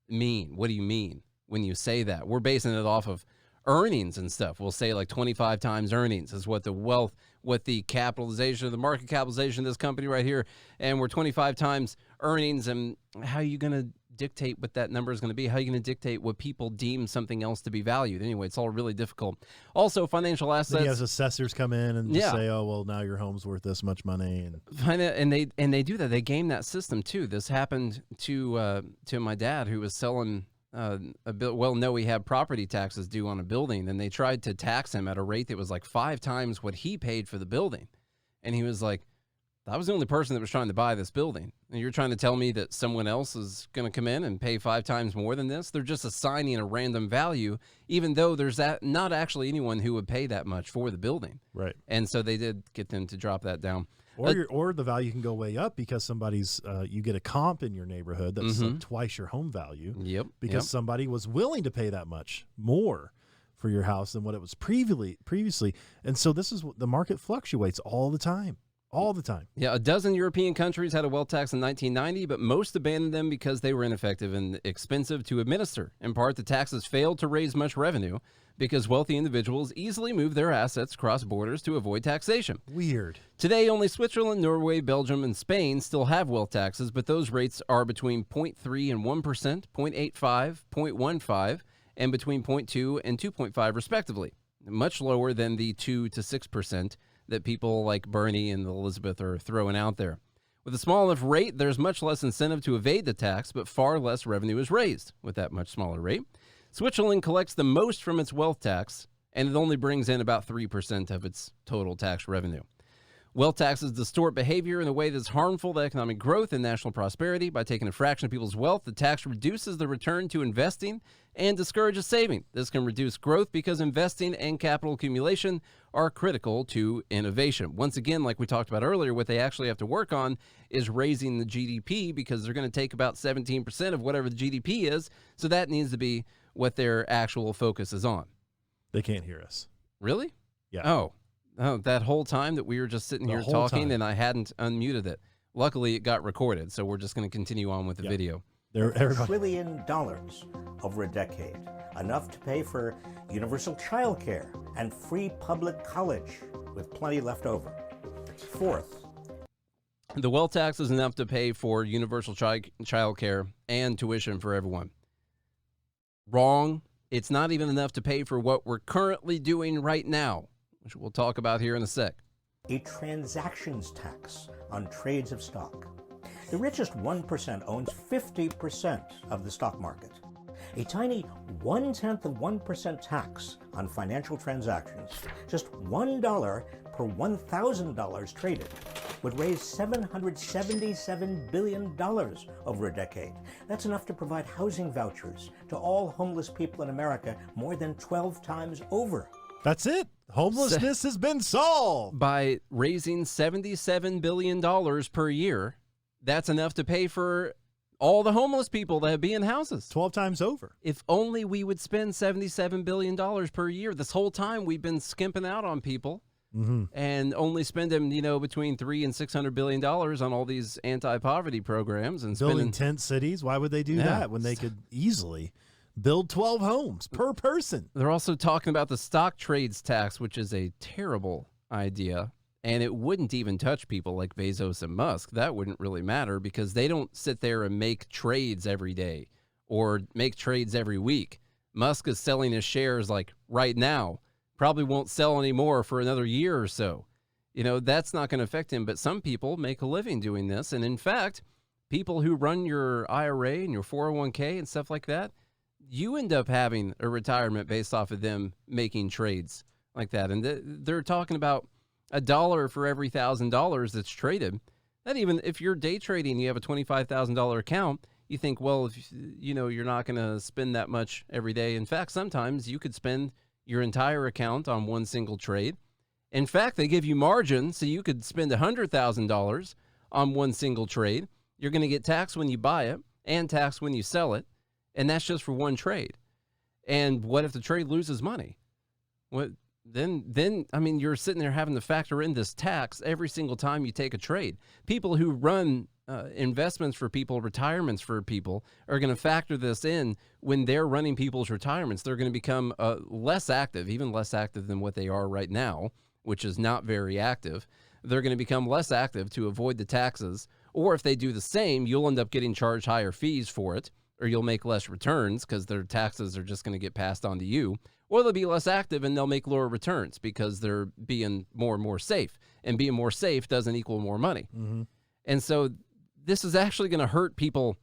mean? What do you mean when you say that? We're basing it off of earnings and stuff. We'll say like 25 times earnings is what the wealth, what the capitalization, the market capitalization of this company right here, and we're 25 times earnings. And how are you going to dictate what that number is going to be? How are you going to dictate what people deem something else to be valued? Anyway, it's all really difficult. Also, financial assets. He has assessors come in and just say, "Oh, well, now your home's worth this much money." And they do that. They game that system too. This happened to my dad, who was selling a bill. Well, no, he had property taxes due on a building, and they tried to tax him at a rate that was like 5 times what he paid for the building. And he was like, I was the only person that was trying to buy this building. And you're trying to tell me that someone else is going to come in and pay 5 times more than this? They're just assigning a random value, even though there's not actually anyone who would pay that much for the building. Right. And so they did get them to drop that down. Or the value can go way up because somebody's you get a comp in your neighborhood that's like twice your home value. Yep. Because somebody was willing to pay that much more for your house than what it was previously. And so this is what the market fluctuates all the time. All the time. Yeah, a dozen European countries had a wealth tax in 1990, but most abandoned them because they were ineffective and expensive to administer. In part, the taxes failed to raise much revenue because wealthy individuals easily move their assets across borders to avoid taxation. Weird. Today, only Switzerland, Norway, Belgium, and Spain still have wealth taxes, but those rates are between 0.3 and 1%, 0.85, 0.15, and between 0.2 and 2.5 respectively, much lower than the 2 to 6% that people like Bernie and Elizabeth are throwing out there. With a small enough rate, there's much less incentive to evade the tax, but far less revenue is raised with that much smaller rate. Switzerland collects the most from its wealth tax, and it only brings in about 3% of its total tax revenue. Wealth taxes distort behavior in a way that's harmful to economic growth and national prosperity. By taking a fraction of people's wealth, the tax reduces the return to investing and discourages saving. This can reduce growth because investing and capital accumulation are critical to innovation. Once again, like we talked about earlier, what they actually have to work on is raising the GDP, because they're going to take about 17% of whatever the GDP is. So that needs to be what their actual focus is on. They can't hear us. Really? Yeah. Oh, that whole time that we were just sitting here talking and I hadn't unmuted it. Luckily, it got recorded, so we're just going to continue on with the video. $1 trillion over a decade, enough to pay for universal child care and free public college, with plenty left over. Fourth, the wealth tax is enough to pay for universal child care and tuition for everyone. Wrong. It's not even enough to pay for what we're currently doing right now, which we'll talk about here in a sec. A transactions tax on trades of stock. The richest 1% owns 50% of the stock market. A tiny 1/10% tax on financial transactions, just $1 per $1,000 traded, would raise $777 billion over a decade. That's enough to provide housing vouchers to all homeless people in America more than 12 times over. That's it. Homelessness has been solved. By raising $77 billion per year, that's enough to pay for all the homeless people that be in houses. 12 times over. If only we would spend $77 billion per year. This whole time we've been skimping out on people and only spending, between $300 and $600 billion on all these anti-poverty programs. And building tent cities. Why would they do that when they could easily build 12 homes per person? They're also talking about the stock trades tax, which is a terrible idea. And it wouldn't even touch people like Bezos and Musk. That wouldn't really matter because they don't sit there and make trades every day or make trades every week. Musk is selling his shares like right now. Probably won't sell anymore for another year or so. That's not going to affect him. But some people make a living doing this. And in fact, people who run your IRA and your 401k and stuff like that, you end up having a retirement based off of them making trades like that. And they're talking about $1 for every $1,000 that's traded. That even if you're day trading, you have a $25,000 account, you think, well, if you're not going to spend that much every day. In fact, sometimes you could spend your entire account on one single trade. In fact, they give you margin, so you could spend $100,000 on one single trade. You're going to get taxed when you buy it and taxed when you sell it, and that's just for one trade. And what if the trade loses money? What? Then you're sitting there having to factor in this tax every single time you take a trade. People who run investments for people, retirements for people, are going to factor this in when they're running people's retirements. They're going to become less active, even less active than what they are right now, which is not very active. They're going to become less active to avoid the taxes. Or if they do the same, you'll end up getting charged higher fees for it, or you'll make less returns because their taxes are just going to get passed on to you. Or they'll be less active and they'll make lower returns because they're being more and more safe. And being more safe doesn't equal more money. And so this is actually going to hurt people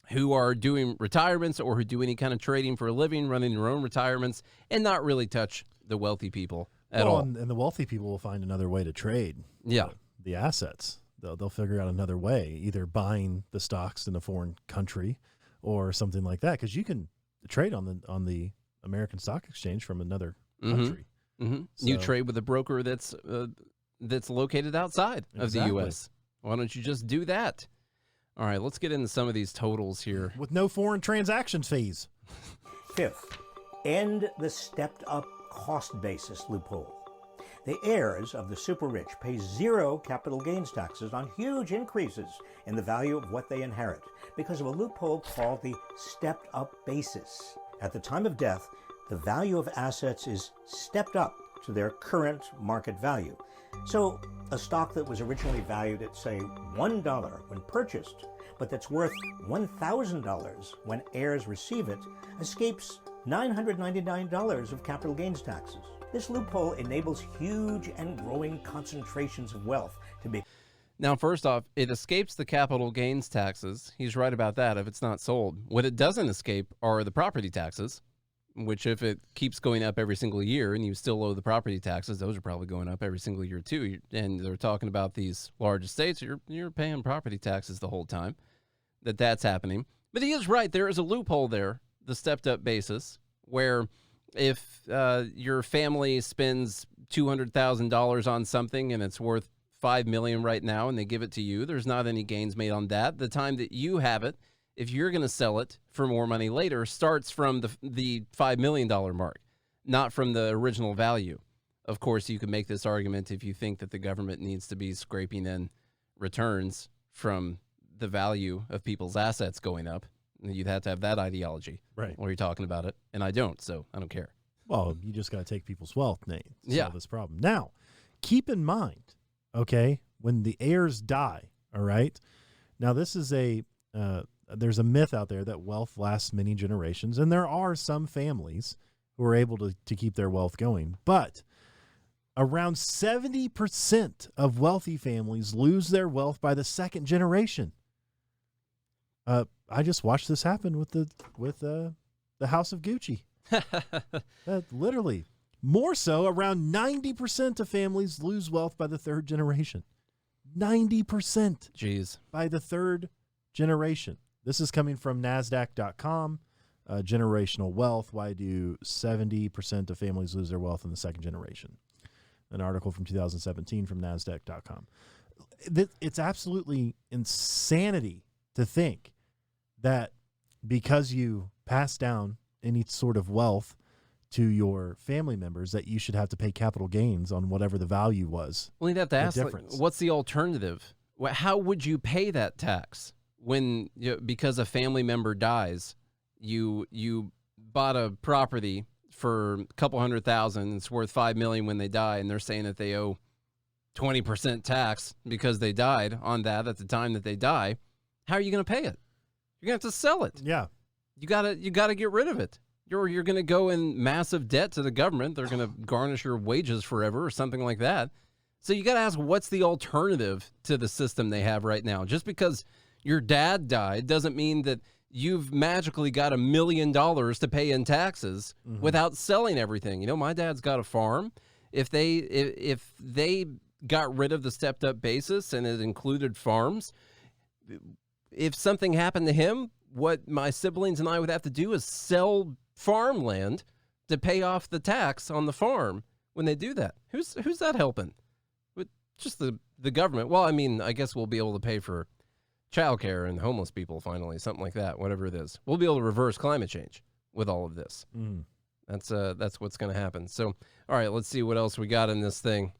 who are doing retirements or who do any kind of trading for a living, running their own retirements, and not really touch the wealthy people at all. And the wealthy people will find another way to trade the assets. They'll figure out another way, either buying the stocks in a foreign country or something like that, because you can trade on the American Stock Exchange from another country. So, you trade with a broker that's located outside of the U.S. Why don't you just do that? All right, let's get into some of these totals here. With no foreign transaction fees. Fifth, end the stepped-up cost basis loophole. The heirs of the super rich pay zero capital gains taxes on huge increases in the value of what they inherit because of a loophole called the stepped-up basis. At the time of death, the value of assets is stepped up to their current market value. So a stock that was originally valued at, say, $1 when purchased, but that's worth $1,000 when heirs receive it, escapes $999 of capital gains taxes. This loophole enables huge and growing concentrations of wealth to be. Now, first off, it escapes the capital gains taxes. He's right about that if it's not sold. What it doesn't escape are the property taxes, which if it keeps going up every single year and you still owe the property taxes, those are probably going up every single year too. And they're talking about these large estates, you're paying property taxes the whole time. That's happening. But he is right. There is a loophole there, the stepped up basis, where if your family spends $200,000 on something and it's worth $5 million right now and they give it to you, there's not any gains made on that. The time that you have it, if you're going to sell it for more money later, starts from the $5 million mark, not from the original value. Of course, you can make this argument if you think that the government needs to be scraping in returns from the value of people's assets going up. You'd have to have that ideology. Right. While you're talking about it. And I don't, so I don't care. Well, you just got to take people's wealth, Nate, to Yeah. solve this problem. Now, keep in mind, okay, when the heirs die, all right? Now, this is there's a myth out there that wealth lasts many generations, and there are some families who are able to keep their wealth going. But around 70% of wealthy families lose their wealth by the second generation. I just watched this happen with the House of Gucci. Literally. More so, around 90% of families lose wealth by the third generation. 90%. Jeez. By the third generation. This is coming from NASDAQ.com. Generational wealth. Why do 70% of families lose their wealth in the second generation? An article from 2017 from NASDAQ.com. It's absolutely insanity to think that because you pass down any sort of wealth to your family members that you should have to pay capital gains on whatever the value was. Well, you'd have to ask, like, difference. what's the alternative? How would you pay that tax when, because a family member dies, you bought a property for a couple $100,000, it's worth $5 million when they die, and they're saying that they owe 20% tax because they died on that at the time that they die. How are you going to pay it? You're going to have to sell it. Yeah. You gotta get rid of it. You're going to go in massive debt to the government. They're going to garnish your wages forever or something like that. So you got to ask, what's the alternative to the system they have right now? Just because your dad died doesn't mean that you've magically got $1 million to pay in taxes without selling everything. You know, my dad's got a farm. If they got rid of the stepped up basis and it included farms, if something happened to him, what my siblings and I would have to do is sell farmland to pay off the tax on the farm when they do that. Who's that helping? Just the government. Well, I mean, I guess we'll be able to pay for childcare and homeless people finally, something like that, whatever it is. We'll be able to reverse climate change with all of this. That's what's going to happen. So, all right, let's see what else we got in this thing.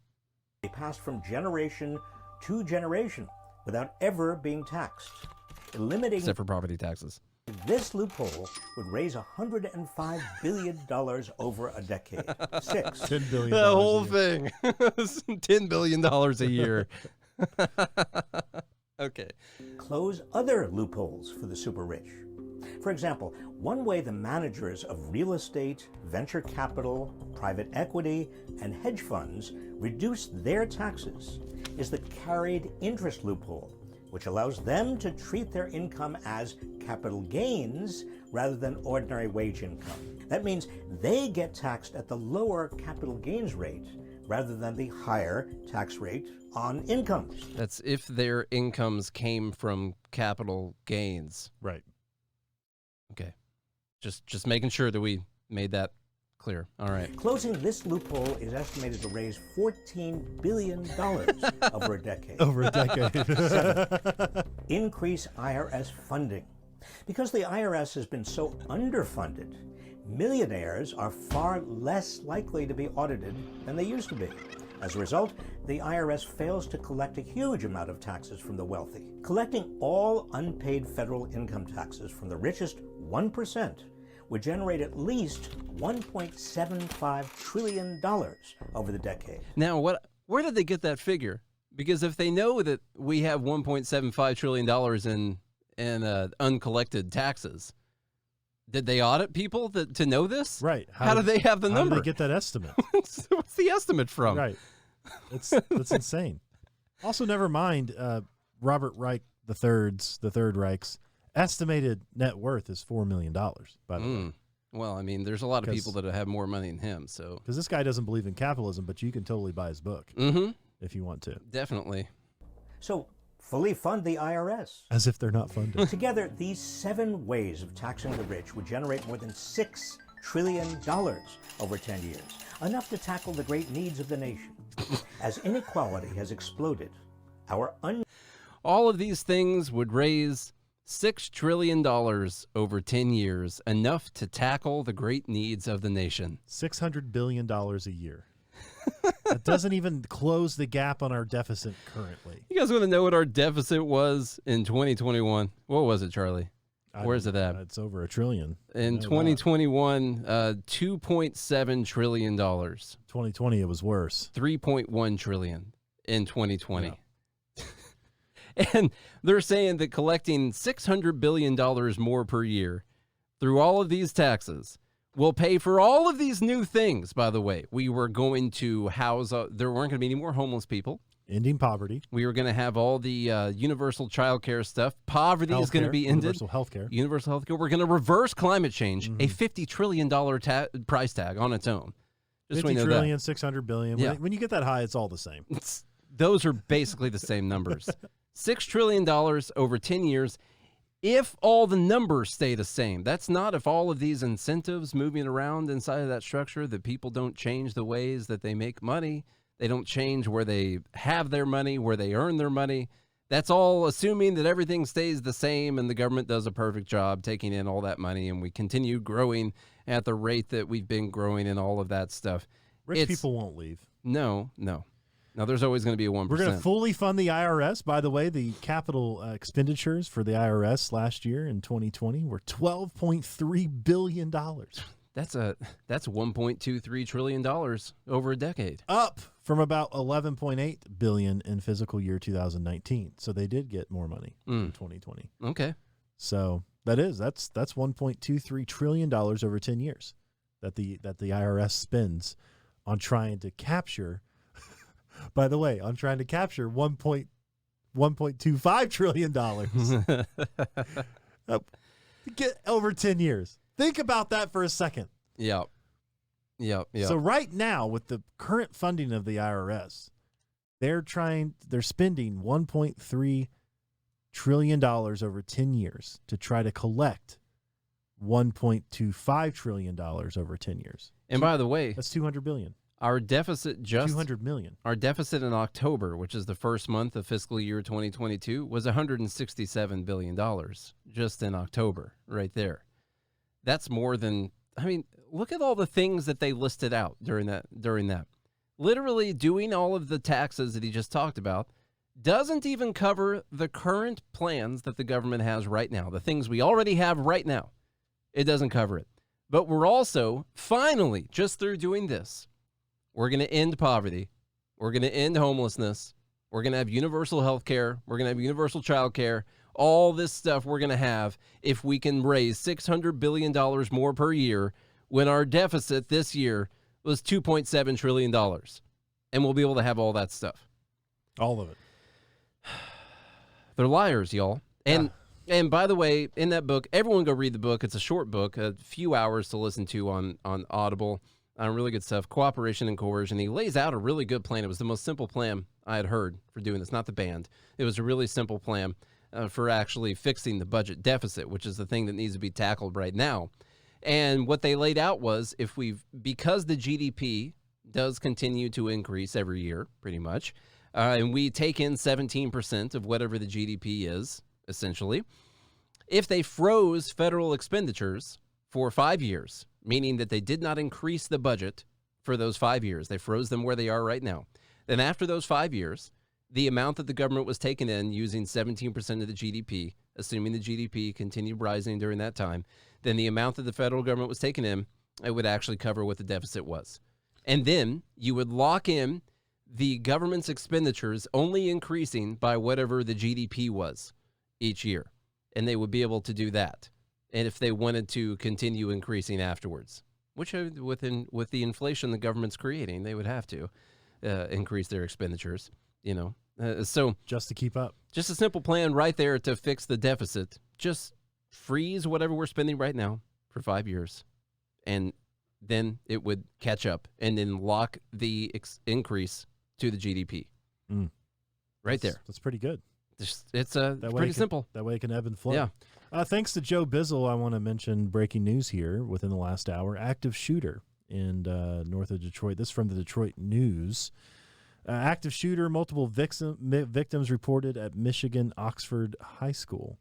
They passed from generation to generation without ever being taxed. Eliminating Except for property taxes. this loophole would raise $105 billion over a decade. $10 billion. The whole a year. thing. $10 billion a year. Okay. Close other loopholes for the super rich. For example, one way the managers of real estate, venture capital, private equity, and hedge funds reduce their taxes is the carried interest loophole, which allows them to treat their income as capital gains rather than ordinary wage income. That means they get taxed at the lower capital gains rate rather than the higher tax rate on incomes. That's if their incomes came from capital gains. Right. Okay. Just making sure that we made that clear. All right. Closing this loophole is estimated to raise $14 billion over a decade. Over a decade. Increase IRS funding. Because the IRS has been so underfunded, millionaires are far less likely to be audited than they used to be. As a result, the IRS fails to collect a huge amount of taxes from the wealthy. Collecting all unpaid federal income taxes from the richest 1% would generate at least $1.75 trillion over the decade. Now, where did they get that figure? Because if they know that we have $1.75 trillion in uncollected taxes, Did they audit people to know this? Right. How do they have the number? How did they get that estimate? What's the estimate from? Right. That's insane. Also, never mind Robert Reich the Third Reich's estimated net worth is $4 million, by the way. Well, I mean, there's a lot of people that have more money than him. So because this guy doesn't believe in capitalism, but you can totally buy his book if you want to. Definitely. So fully fund the IRS. As if they're not funded. Together, these 7 ways of taxing the rich would generate more than $6 trillion over 10 years, enough to tackle the great needs of the nation. As inequality has exploded, all of these things would raise $6 trillion over 10 years, enough to tackle the great needs of the nation. $600 billion a year. That doesn't even close the gap on our deficit currently. You guys want to know what our deficit was in 2021? What was it, Charlie? Where's it at? It's over $1 trillion. In 2021, $2.7 trillion. 2020, it was worse. $3.1 trillion in 2020. Yeah. And they're saying that collecting $600 billion more per year through all of these taxes will pay for all of these new things, by the way. We were going to house, there weren't going to be any more homeless people. Ending poverty. We were going to have all the universal child care stuff. Poverty is going to be ended. Universal health care. Universal health care. We're going to reverse climate change, a $50 trillion price tag on its own. Just 50 trillion, 600 billion. Yeah. When you get that high, it's all the same. Those are basically the same numbers. $6 trillion over 10 years, if all the numbers stay the same. That's not if all of these incentives moving around inside of that structure, that people don't change the ways that they make money. They don't change where they have their money, where they earn their money. That's all assuming that everything stays the same and the government does a perfect job taking in all that money and we continue growing at the rate that we've been growing and all of that stuff. Rich people won't leave. No. Now, there's always going to be a 1%. We're going to fully fund the IRS. By the way, the capital expenditures for the IRS last year in 2020 were $12.3 billion. That's $1.23 trillion over a decade. Up from about $11.8 billion in fiscal year 2019. So they did get more money in 2020. Okay. So that's $1.23 trillion over 10 years that the IRS spends on trying to capture. By the way, I'm trying to capture $1.25 trillion. Get over 10 years. Think about that for a second. Yeah. So right now, with the current funding of the IRS, they're spending $1.3 trillion over 10 years to try to collect $1.25 trillion over 10 years. And by the way, that's $200 billion. Our deficit $200 million. Our deficit in October, which is the first month of fiscal year 2022, was $167 billion just in October, right there. That's more than, look at all the things that they listed out during that. Literally doing all of the taxes that he just talked about doesn't even cover the current plans that the government has right now, the things we already have right now. It doesn't cover it. But we're also, finally, just through doing this, we're going to end poverty. We're going to end homelessness. We're going to have universal health care. We're going to have universal child care. All this stuff we're going to have if we can raise $600 billion more per year when our deficit this year was $2.7 trillion. And we'll be able to have all that stuff. All of it. They're liars, y'all. And by the way, in that book, everyone go read the book. It's a short book, a few hours to listen to on Audible. Really good stuff. Cooperation and Coercion. He lays out a really good plan. It was the most simple plan I had heard for doing this, not the band. It was a really simple plan for actually fixing the budget deficit, which is the thing that needs to be tackled right now. And what they laid out was because the GDP does continue to increase every year, pretty much, and we take in 17% of whatever the GDP is, essentially, if they froze federal expenditures for 5 years, meaning that they did not increase the budget for those 5 years. They froze them where they are right now. Then after those 5 years, the amount that the government was taking in using 17% of the GDP, assuming the GDP continued rising during that time, then the amount that the federal government was taking in, it would actually cover what the deficit was. And then you would lock in the government's expenditures only increasing by whatever the GDP was each year. And they would be able to do that. and if they wanted to continue increasing afterwards, which with the inflation the government's creating, they would have to increase their expenditures, so just to keep up. Just a simple plan right there to fix the deficit. Just freeze whatever we're spending right now for 5 years, and then it would catch up, and then lock the increase to the GDP. Right there. That's pretty good. It's pretty simple. That way it can ebb and flow. Yeah. Thanks to Joe Bizzle, I want to mention breaking news here within the last hour. Active shooter in north of Detroit. This is from the Detroit News. Active shooter, multiple victims reported at Michigan Oxford High School.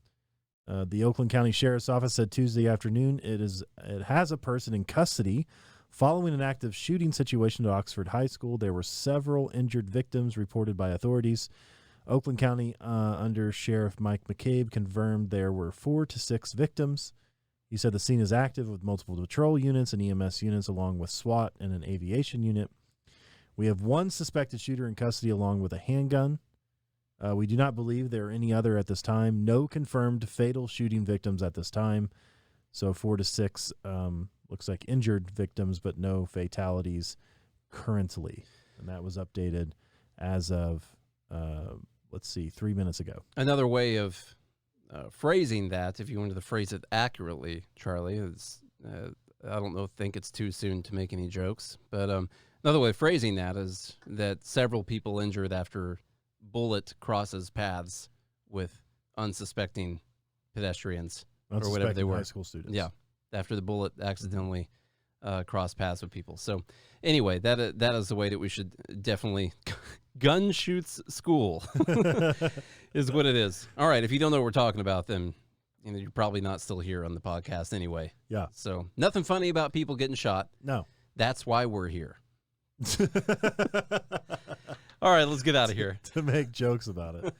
The Oakland County Sheriff's Office said Tuesday afternoon it has a person in custody following an active shooting situation at Oxford High School. There were several injured victims reported by authorities. Oakland County Under Sheriff Mike McCabe confirmed there were 4 to 6 victims. He said the scene is active with multiple patrol units and EMS units along with SWAT and an aviation unit. We have one suspected shooter in custody along with a handgun. We do not believe there are any other at this time. No confirmed fatal shooting victims at this time. So 4 to 6 looks like injured victims, but no fatalities currently. And that was updated as of 3 minutes ago. Another way of phrasing that, if you wanted to phrase it accurately, Charlie, is I don't think it's too soon to make any jokes, but another way of phrasing that is that several people injured after bullet crosses paths with unsuspecting pedestrians or whatever they were. High school students. Yeah, after the bullet accidentally crossed paths with people. So anyway, that is the way that we should definitely gun shoots school is what it is. All right, if you don't know what we're talking about, then you're probably not still here on the podcast anyway. Yeah. So nothing funny about people getting shot. No. That's why we're here. All right, let's get out of here. To make jokes about it.